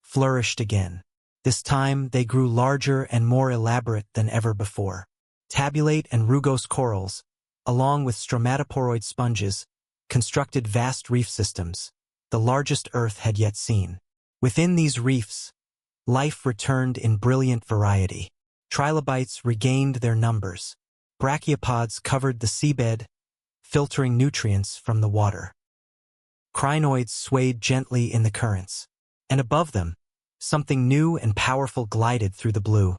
flourished again. This time they grew larger and more elaborate than ever before. Tabulate and rugose corals, along with stromatoporoid sponges, constructed vast reef systems, the largest Earth had yet seen. Within these reefs, life returned in brilliant variety. Trilobites regained their numbers. Brachiopods covered the seabed, filtering nutrients from the water. Crinoids swayed gently in the currents. And above them, something new and powerful glided through the blue.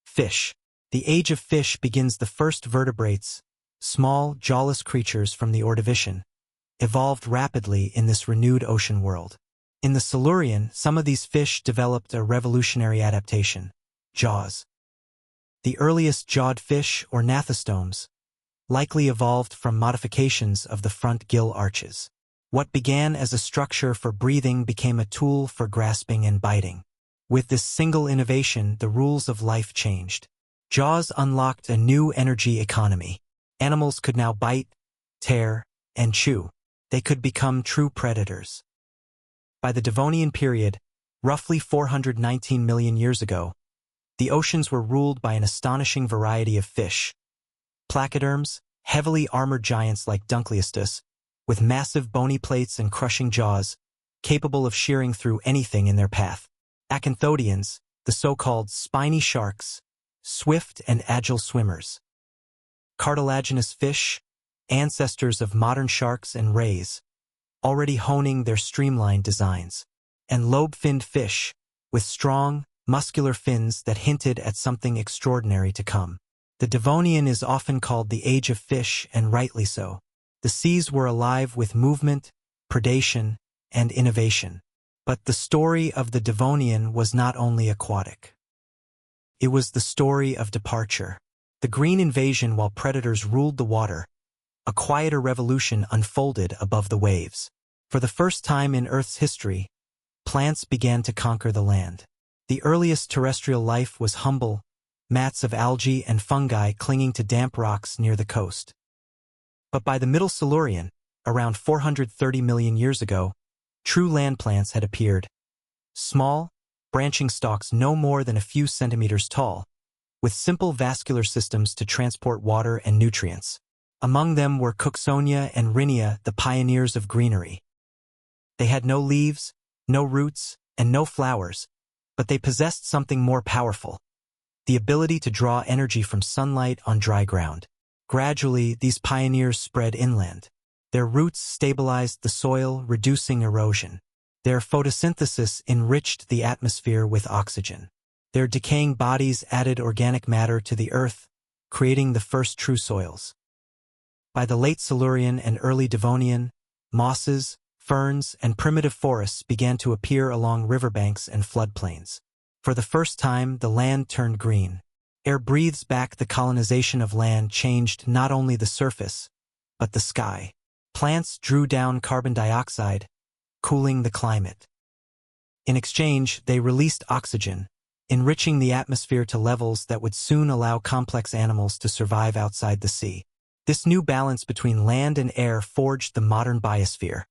Fish. The age of fish begins. The first vertebrates, small, jawless creatures from the Ordovician, evolved rapidly in this renewed ocean world. In the Silurian, some of these fish developed a revolutionary adaptation: jaws. The earliest jawed fish, or gnathostomes, likely evolved from modifications of the front gill arches. What began as a structure for breathing became a tool for grasping and biting. With this single innovation, the rules of life changed. Jaws unlocked a new energy economy. Animals could now bite, tear, and chew. They could become true predators. By the Devonian period, roughly 419 million years ago, the oceans were ruled by an astonishing variety of fish. Placoderms, heavily armored giants like Dunkleistus, with massive bony plates and crushing jaws, capable of shearing through anything in their path. Acanthodians, the so-called spiny sharks, swift and agile swimmers. Cartilaginous fish, ancestors of modern sharks and rays, already honing their streamlined designs. And lobe-finned fish, with strong, muscular fins that hinted at something extraordinary to come. The Devonian is often called the Age of Fish, and rightly so. The seas were alive with movement, predation, and innovation. But the story of the Devonian was not only aquatic. It was the story of departure. The green invasion while predators ruled the water, a quieter revolution unfolded above the waves. For the first time in Earth's history, plants began to conquer the land. The earliest terrestrial life was humble, mats of algae and fungi clinging to damp rocks near the coast. But by the Middle Silurian, around 430 million years ago, true land plants had appeared. Small, branching stalks no more than a few centimeters tall, with simple vascular systems to transport water and nutrients. Among them were Cooksonia and Rhynia, the pioneers of greenery. They had no leaves, no roots, and no flowers, but they possessed something more powerful: the ability to draw energy from sunlight on dry ground. Gradually, these pioneers spread inland. Their roots stabilized the soil, reducing erosion. Their photosynthesis enriched the atmosphere with oxygen. Their decaying bodies added organic matter to the earth, creating the first true soils. By the late Silurian and early Devonian, mosses, ferns, and primitive forests began to appear along riverbanks and floodplains. For the first time, the land turned green. Air breathes back. The colonization of land changed not only the surface, but the sky. Plants drew down carbon dioxide, cooling the climate. In exchange, they released oxygen, enriching the atmosphere to levels that would soon allow complex animals to survive outside the sea. This new balance between land and air forged the modern biosphere,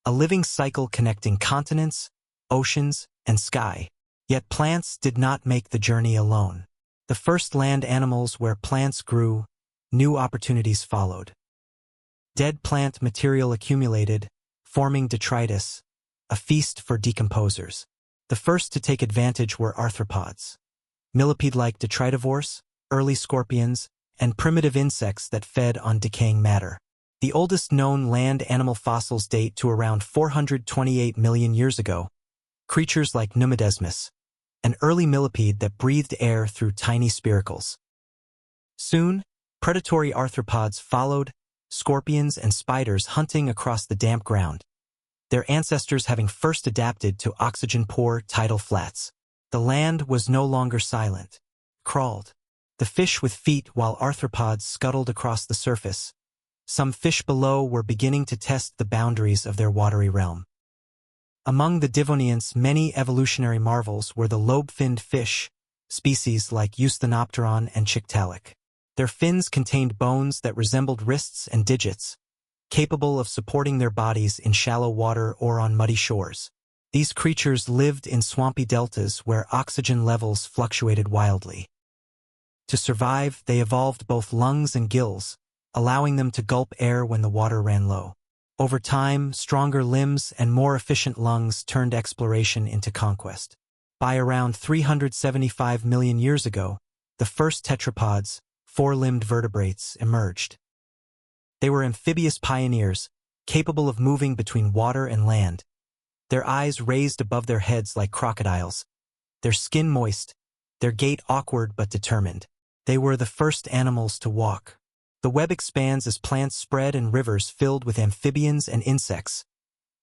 a living cycle connecting continents, oceans, and sky. Yet plants did not make the journey alone. The first land animals where plants grew, new opportunities followed. Dead plant material accumulated, forming detritus, a feast for decomposers. The first to take advantage were arthropods, millipede-like detritivores, early scorpions, and primitive insects that fed on decaying matter. The oldest known land animal fossils date to around 428 million years ago. Creatures like Numidesmus, an early millipede that breathed air through tiny spiracles. Soon, predatory arthropods followed, scorpions and spiders hunting across the damp ground, their ancestors having first adapted to oxygen-poor tidal flats. The land was no longer silent. Crawled. The fish with feet while arthropods scuttled across the surface. Some fish below were beginning to test the boundaries of their watery realm. Among the Devonians, many evolutionary marvels were the lobe-finned fish, species like Eusthenopteron and Chictalic. Their fins contained bones that resembled wrists and digits, capable of supporting their bodies in shallow water or on muddy shores. These creatures lived in swampy deltas where oxygen levels fluctuated wildly. To survive, they evolved both lungs and gills, allowing them to gulp air when the water ran low. Over time, stronger limbs and more efficient lungs turned exploration into conquest. By around 375 million years ago, the first tetrapods, four-limbed vertebrates, emerged. They were amphibious pioneers, capable of moving between water and land, their eyes raised above their heads like crocodiles, their skin moist, their gait awkward but determined. They were the first animals to walk. The web expands as plants spread and rivers filled with amphibians and insects.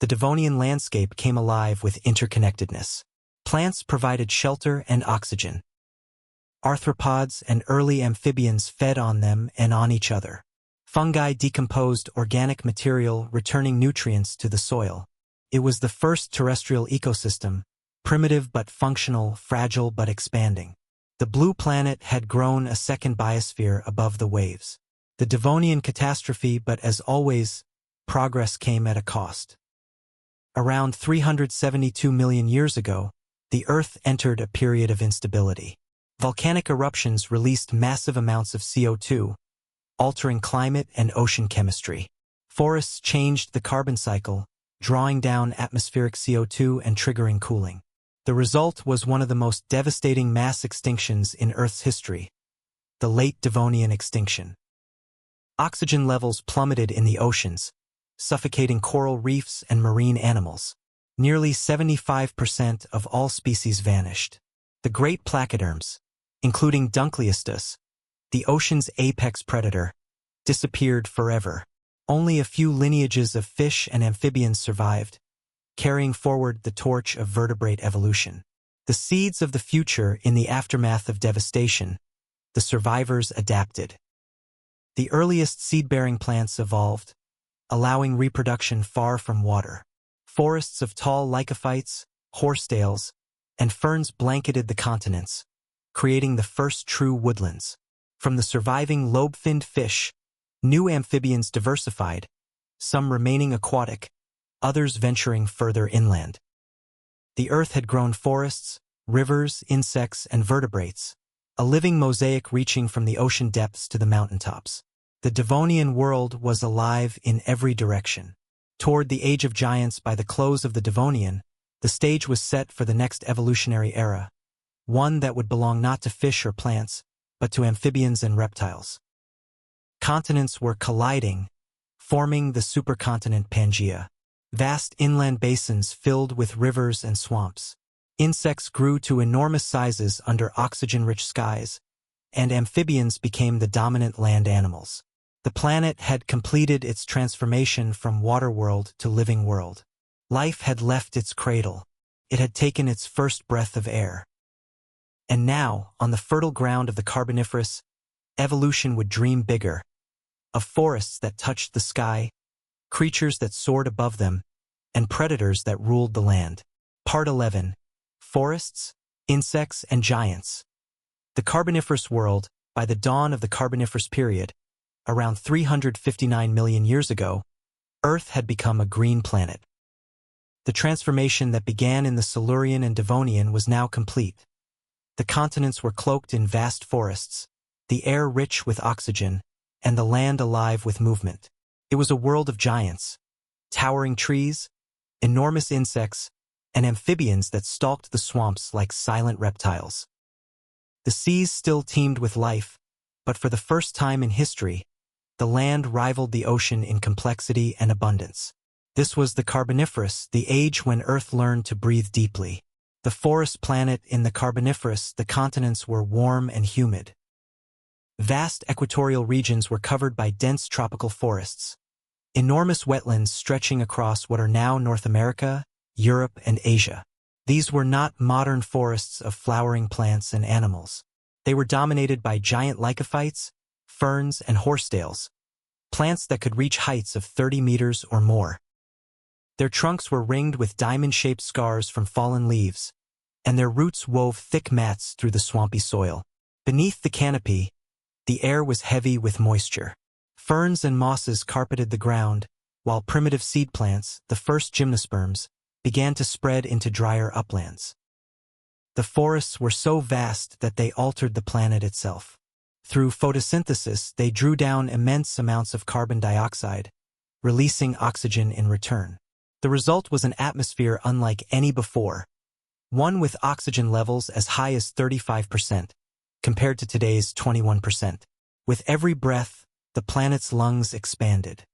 The Devonian landscape came alive with interconnectedness. Plants provided shelter and oxygen. Arthropods and early amphibians fed on them and on each other. Fungi decomposed organic material, returning nutrients to the soil. It was the first terrestrial ecosystem, primitive but functional, fragile but expanding. The blue planet had grown a second biosphere above the waves. The Devonian catastrophe, but as always, progress came at a cost. Around 372 million years ago, the Earth entered a period of instability. Volcanic eruptions released massive amounts of CO2, altering climate and ocean chemistry. Forests changed the carbon cycle, drawing down atmospheric CO2 and triggering cooling. The result was one of the most devastating mass extinctions in Earth's history, the Late Devonian extinction. Oxygen levels plummeted in the oceans, suffocating coral reefs and marine animals. Nearly 75% of all species vanished. The great placoderms, including Dunkleistus, the ocean's apex predator, disappeared forever. Only a few lineages of fish and amphibians survived, carrying forward the torch of vertebrate evolution. The seeds of the future in the aftermath of devastation, the survivors adapted. The earliest seed-bearing plants evolved, allowing reproduction far from water. Forests of tall lycophytes, horsetails, and ferns blanketed the continents, creating the first true woodlands. From the surviving lobe-finned fish, new amphibians diversified, some remaining aquatic, others venturing further inland. The Earth had grown forests, rivers, insects, and vertebrates, a living mosaic reaching from the ocean depths to the mountaintops. The Devonian world was alive in every direction. Toward the Age of Giants, by the close of the Devonian, the stage was set for the next evolutionary era, one that would belong not to fish or plants, but to amphibians and reptiles. Continents were colliding, forming the supercontinent Pangaea. Vast inland basins filled with rivers and swamps. Insects grew to enormous sizes under oxygen-rich skies, and amphibians became the dominant land animals. The planet had completed its transformation from water world to living world. Life had left its cradle. It had taken its first breath of air. And now, on the fertile ground of the Carboniferous, evolution would dream bigger, of forests that touched the sky, creatures that soared above them, and predators that ruled the land. Part 11. Forests, Insects, and Giants. The Carboniferous world, by the dawn of the Carboniferous period, around 359 million years ago, Earth had become a green planet. The transformation that began in the Silurian and Devonian was now complete. The continents were cloaked in vast forests, the air rich with oxygen, and the land alive with movement. It was a world of giants, towering trees, enormous insects, and amphibians that stalked the swamps like silent reptiles. The seas still teemed with life, but for the first time in history, the land rivaled the ocean in complexity and abundance. This was the Carboniferous, the age when Earth learned to breathe deeply. The forest planet in the Carboniferous, the continents were warm and humid. Vast equatorial regions were covered by dense tropical forests, enormous wetlands stretching across what are now North America, Europe, and Asia. These were not modern forests of flowering plants and animals. They were dominated by giant lycophytes, ferns, and horsetails, plants that could reach heights of 30 meters or more. Their trunks were ringed with diamond-shaped scars from fallen leaves, and their roots wove thick mats through the swampy soil. Beneath the canopy, the air was heavy with moisture. Ferns and mosses carpeted the ground, while primitive seed plants, the first gymnosperms, began to spread into drier uplands. The forests were so vast that they altered the planet itself. Through photosynthesis, they drew down immense amounts of carbon dioxide, releasing oxygen in return. The result was an atmosphere unlike any before, one with oxygen levels as high as 35%, compared to today's 21%. With every breath, the planet's lungs expanded.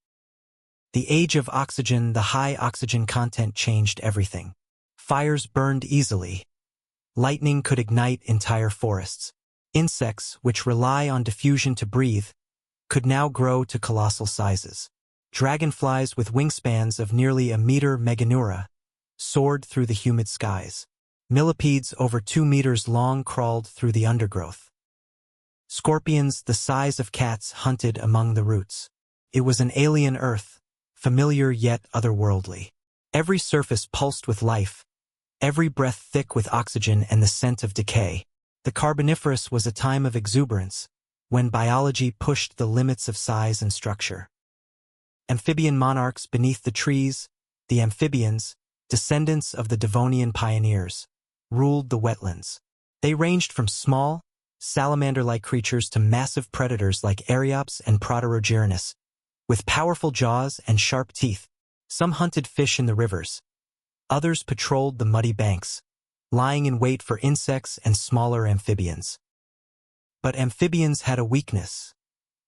The age of oxygen, the high oxygen content changed everything. Fires burned easily. Lightning could ignite entire forests. Insects, which rely on diffusion to breathe, could now grow to colossal sizes. Dragonflies with wingspans of nearly a meter meganeura soared through the humid skies. Millipedes over 2 meters long crawled through the undergrowth. Scorpions the size of cats hunted among the roots. It was an alien Earth, familiar yet otherworldly. Every surface pulsed with life, every breath thick with oxygen and the scent of decay. The Carboniferous was a time of exuberance, when biology pushed the limits of size and structure. Amphibian monarchs beneath the trees, the amphibians, descendants of the Devonian pioneers, ruled the wetlands. They ranged from small, salamander-like creatures to massive predators like Eriops and Proterogeronus, with powerful jaws and sharp teeth. Some hunted fish in the rivers. Others patrolled the muddy banks, lying in wait for insects and smaller amphibians. But amphibians had a weakness.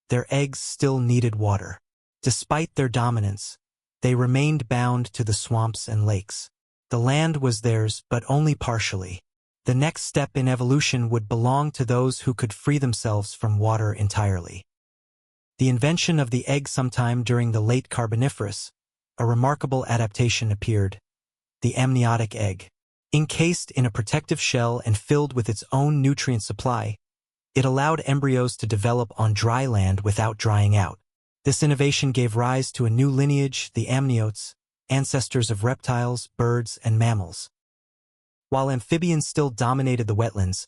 Their eggs still needed water. Despite their dominance, they remained bound to the swamps and lakes. The land was theirs, but only partially. The next step in evolution would belong to those who could free themselves from water entirely. The invention of the egg sometime during the late Carboniferous, a remarkable adaptation appeared. The amniotic egg. Encased in a protective shell and filled with its own nutrient supply, it allowed embryos to develop on dry land without drying out. This innovation gave rise to a new lineage, the amniotes, ancestors of reptiles, birds, and mammals. While amphibians still dominated the wetlands,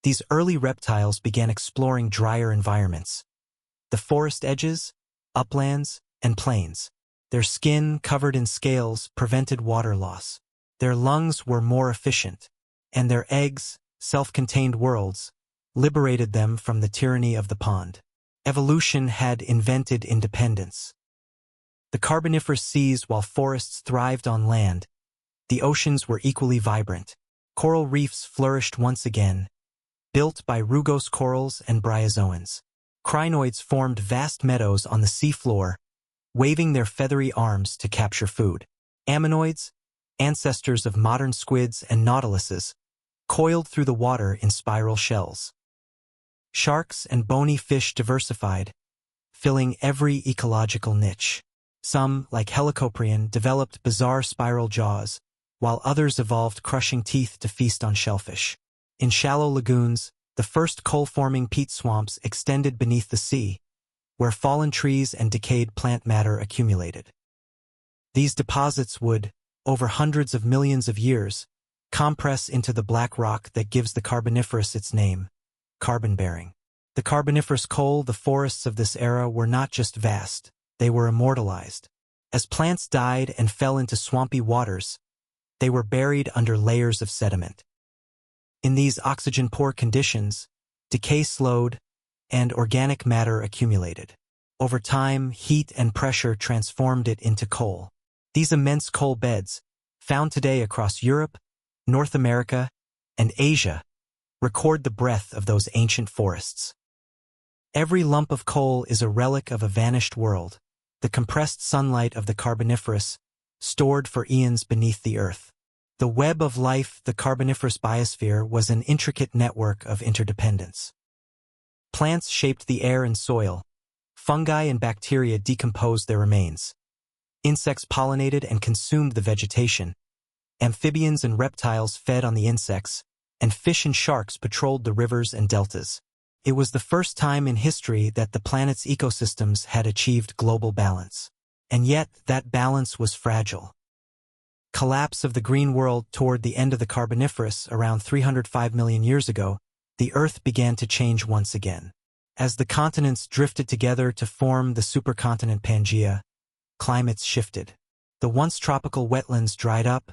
these early reptiles began exploring drier environments. The forest edges, uplands, and plains. Their skin, covered in scales, prevented water loss. Their lungs were more efficient, and their eggs, self-contained worlds, liberated them from the tyranny of the pond. Evolution had invented independence. The Carboniferous seas, while forests thrived on land, the oceans were equally vibrant. Coral reefs flourished once again, built by rugose corals and bryozoans. Crinoids formed vast meadows on the seafloor, waving their feathery arms to capture food. Ammonoids, ancestors of modern squids and nautiluses, coiled through the water in spiral shells. Sharks and bony fish diversified, filling every ecological niche. Some, like Helicoprion, developed bizarre spiral jaws, while others evolved crushing teeth to feast on shellfish. In shallow lagoons, the first coal-forming peat swamps extended beneath the sea, where fallen trees and decayed plant matter accumulated. These deposits would, over hundreds of millions of years, compress into the black rock that gives the Carboniferous its name, carbon-bearing. The Carboniferous coal, the forests of this era, were not just vast, they were immortalized. As plants died and fell into swampy waters, they were buried under layers of sediment. In these oxygen-poor conditions, decay slowed, and organic matter accumulated. Over time, heat and pressure transformed it into coal. These immense coal beds, found today across Europe, North America, and Asia, record the breadth of those ancient forests. Every lump of coal is a relic of a vanished world, the compressed sunlight of the Carboniferous, stored for eons beneath the earth. The web of life, the Carboniferous biosphere, was an intricate network of interdependence. Plants shaped the air and soil. Fungi and bacteria decomposed their remains. Insects pollinated and consumed the vegetation. Amphibians and reptiles fed on the insects, and fish and sharks patrolled the rivers and deltas. It was the first time in history that the planet's ecosystems had achieved global balance. And yet, that balance was fragile. Collapse of the green world toward the end of the Carboniferous around 305 million years ago, the Earth began to change once again. As the continents drifted together to form the supercontinent Pangaea, climates shifted. The once tropical wetlands dried up,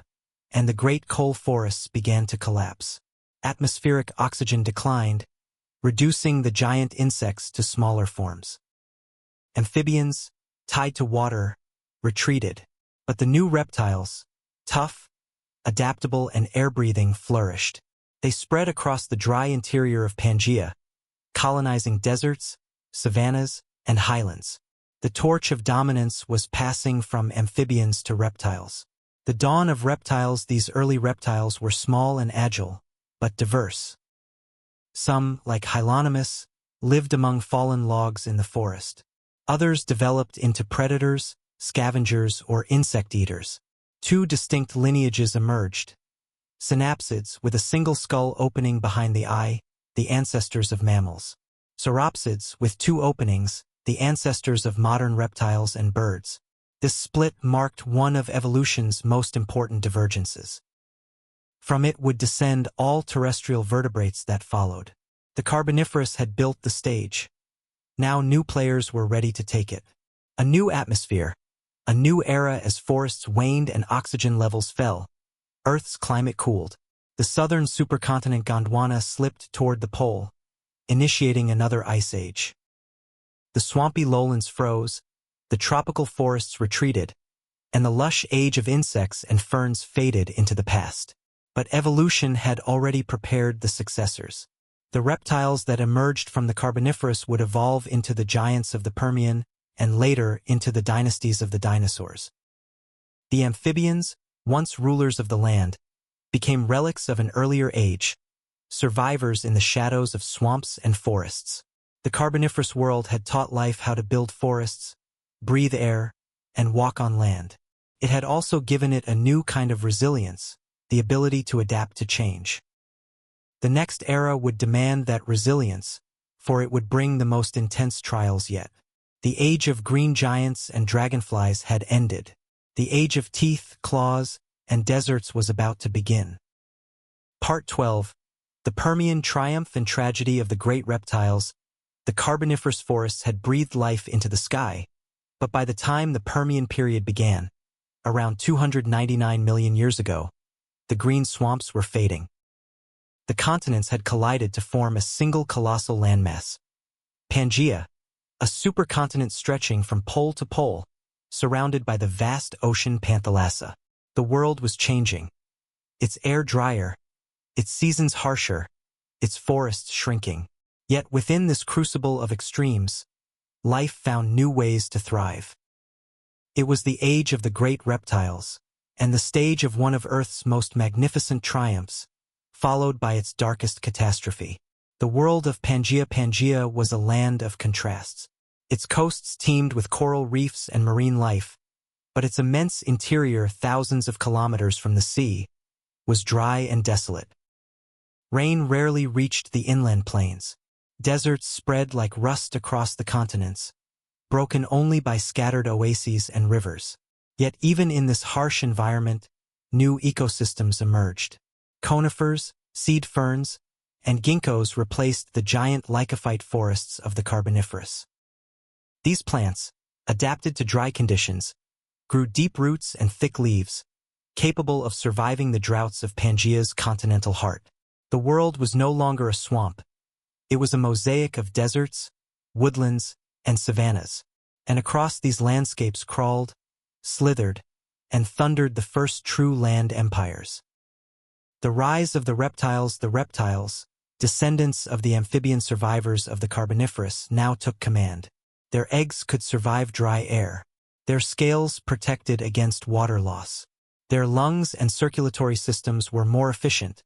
and the great coal forests began to collapse. Atmospheric oxygen declined, reducing the giant insects to smaller forms. Amphibians, tied to water, retreated, but the new reptiles, tough, adaptable, and air-breathing, flourished. They spread across the dry interior of Pangaea, colonizing deserts, savannas, and highlands. The torch of dominance was passing from amphibians to reptiles. The dawn of reptiles. These early reptiles were small and agile, but diverse. Some, like Hylonomus, lived among fallen logs in the forest. Others developed into predators, scavengers, or insect eaters. Two distinct lineages emerged. Synapsids, with a single skull opening behind the eye, the ancestors of mammals. Sauropsids, with two openings, the ancestors of modern reptiles and birds. This split marked one of evolution's most important divergences. From it would descend all terrestrial vertebrates that followed. The Carboniferous had built the stage. Now new players were ready to take it. A new atmosphere, a new era. As forests waned and oxygen levels fell, Earth's climate cooled. The southern supercontinent Gondwana slipped toward the pole, initiating another ice age. The swampy lowlands froze, the tropical forests retreated, and the lush age of insects and ferns faded into the past. But evolution had already prepared the successors. The reptiles that emerged from the Carboniferous would evolve into the giants of the Permian and later into the dynasties of the dinosaurs. The amphibians, once rulers of the land, became relics of an earlier age, survivors in the shadows of swamps and forests. The Carboniferous world had taught life how to build forests, breathe air, and walk on land. It had also given it a new kind of resilience, the ability to adapt to change. The next era would demand that resilience, for it would bring the most intense trials yet. The age of green giants and dragonflies had ended. The age of teeth, claws, and deserts was about to begin. Part 12. The Permian Triumph and Tragedy of the Great Reptiles. The Carboniferous forests had breathed life into the sky, but by the time the Permian period began, around 299 million years ago, the green swamps were fading. The continents had collided to form a single colossal landmass. Pangaea, a supercontinent stretching from pole to pole, surrounded by the vast ocean Panthalassa. The world was changing. Its air drier, its seasons harsher, its forests shrinking. Yet within this crucible of extremes, life found new ways to thrive. It was the age of the great reptiles, and the stage of one of Earth's most magnificent triumphs, followed by its darkest catastrophe. The world of Pangaea. Pangaea was a land of contrasts. Its coasts teemed with coral reefs and marine life, but its immense interior, thousands of kilometers from the sea, was dry and desolate. Rain rarely reached the inland plains. Deserts spread like rust across the continents, broken only by scattered oases and rivers. Yet even in this harsh environment, new ecosystems emerged. Conifers, seed ferns, and ginkgos replaced the giant lycophyte forests of the Carboniferous. These plants, adapted to dry conditions, grew deep roots and thick leaves, capable of surviving the droughts of Pangaea's continental heart. The world was no longer a swamp. It was a mosaic of deserts, woodlands, and savannas, and across these landscapes crawled, slithered, and thundered the first true land empires. The rise of the reptiles, descendants of the amphibian survivors of the Carboniferous, now took command. Their eggs could survive dry air. Their scales protected against water loss. Their lungs and circulatory systems were more efficient,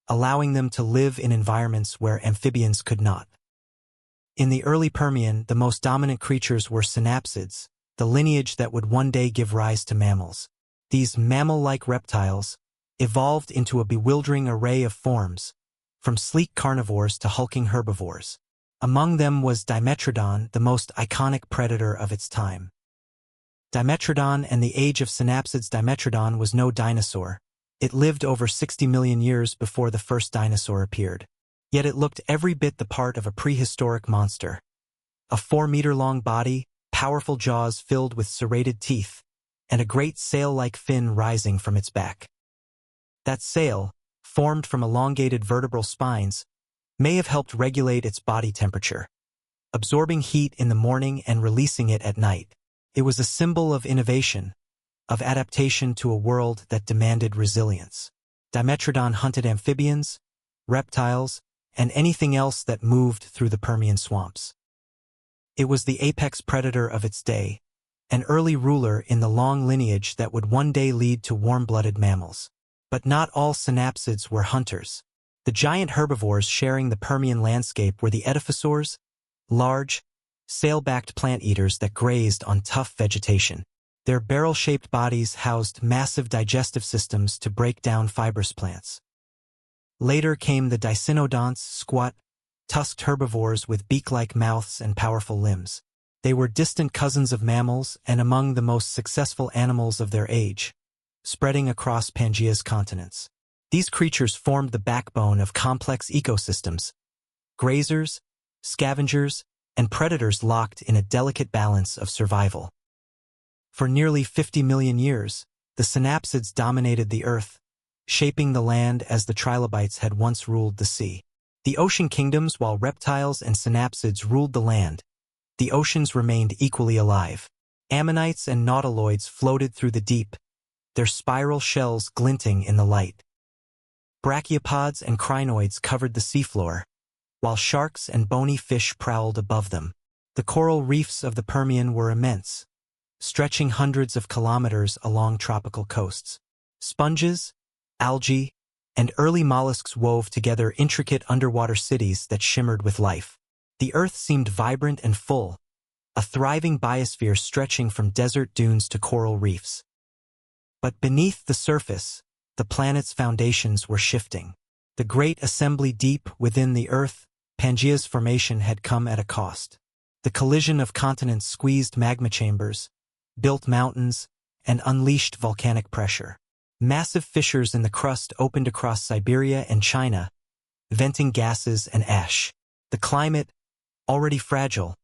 allowing them to live in environments where amphibians could not. In the early Permian, the most dominant creatures were synapsids, the lineage that would one day give rise to mammals. These mammal-like reptiles evolved into a bewildering array of forms, from sleek carnivores to hulking herbivores. Among them was Dimetrodon, the most iconic predator of its time. Dimetrodon and the age of synapsids. Dimetrodon was no dinosaur. It lived over 60 million years before the first dinosaur appeared. Yet it looked every bit the part of a prehistoric monster. A 4-meter-long body, powerful jaws filled with serrated teeth, and a great sail-like fin rising from its back. That sail, formed from elongated vertebral spines, may have helped regulate its body temperature, absorbing heat in the morning and releasing it at night. It was a symbol of innovation, of adaptation to a world that demanded resilience. Dimetrodon hunted amphibians, reptiles, and anything else that moved through the Permian swamps. It was the apex predator of its day, an early ruler in the long lineage that would one day lead to warm-blooded mammals. But not all synapsids were hunters. The giant herbivores sharing the Permian landscape were the edifisaurs, large, sail-backed plant-eaters that grazed on tough vegetation. Their barrel-shaped bodies housed massive digestive systems to break down fibrous plants. Later came the dicynodonts, squat, tusked herbivores with beak-like mouths and powerful limbs. They were distant cousins of mammals and among the most successful animals of their age, spreading across Pangaea's continents. These creatures formed the backbone of complex ecosystems, grazers, scavengers, and predators locked in a delicate balance of survival. For nearly 50 million years, the synapsids dominated the earth, shaping the land as the trilobites had once ruled the sea. The ocean kingdoms, while reptiles and synapsids ruled the land, the oceans remained equally alive. Ammonites and nautiloids floated through the deep, their spiral shells glinting in the light. Brachiopods and crinoids covered the seafloor, while sharks and bony fish prowled above them. The coral reefs of the Permian were immense, stretching hundreds of kilometers along tropical coasts. Sponges, algae, and early mollusks wove together intricate underwater cities that shimmered with life. The earth seemed vibrant and full, a thriving biosphere stretching from desert dunes to coral reefs. But beneath the surface, the planet's foundations were shifting. The great assembly deep within the earth, Pangaea's formation, had come at a cost. The collision of continents squeezed magma chambers, built mountains, and unleashed volcanic pressure. Massive fissures in the crust opened across Siberia and China, venting gases and ash. The climate, already fragile,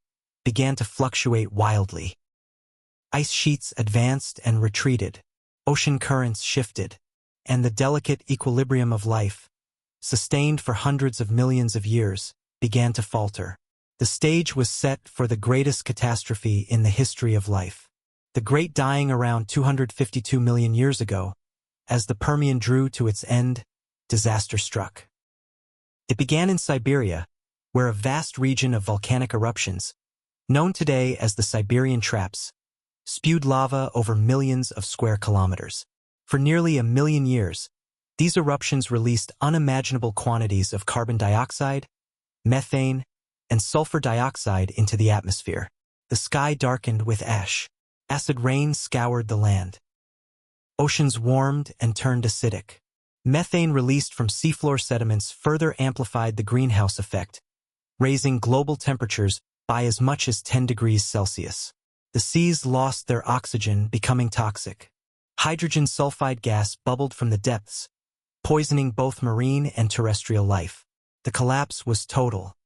began to fluctuate wildly. Ice sheets advanced and retreated, ocean currents shifted, and the delicate equilibrium of life, sustained for hundreds of millions of years, began to falter. The stage was set for the greatest catastrophe in the history of life. The Great Dying around 252 million years ago, as the Permian drew to its end, disaster struck. It began in Siberia, where a vast region of volcanic eruptions, known today as the Siberian Traps, spewed lava over millions of square kilometers. For nearly a million years, these eruptions released unimaginable quantities of carbon dioxide, methane, and sulfur dioxide into the atmosphere. The sky darkened with ash. Acid rain scoured the land. Oceans warmed and turned acidic. Methane released from seafloor sediments further amplified the greenhouse effect, raising global temperatures by as much as 10 degrees Celsius. The seas lost their oxygen, becoming toxic. Hydrogen sulfide gas bubbled from the depths, poisoning both marine and terrestrial life. The collapse was total.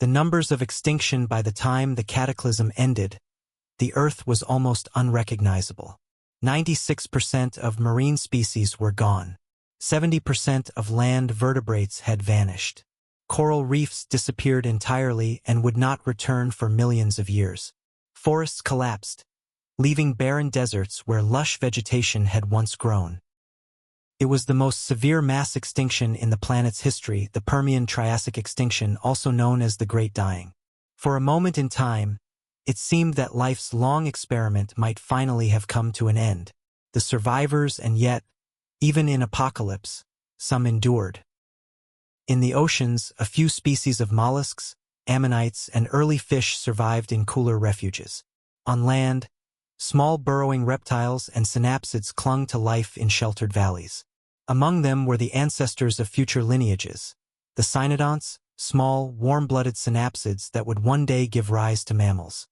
The numbers of extinction by the time the cataclysm ended, the Earth was almost unrecognizable. 96% of marine species were gone. 70% of land vertebrates had vanished. Coral reefs disappeared entirely and would not return for millions of years. Forests collapsed, leaving barren deserts where lush vegetation had once grown. It was the most severe mass extinction in the planet's history, the Permian-Triassic extinction, also known as the Great Dying. For a moment in time, it seemed that life's long experiment might finally have come to an end. The survivors, and yet, even in apocalypse, some endured. In the oceans, a few species of mollusks, ammonites, and early fish survived in cooler refuges. On land, small burrowing reptiles and synapsids clung to life in sheltered valleys. Among them were the ancestors of future lineages, the cynodonts, small, warm-blooded synapsids that would one day give rise to mammals.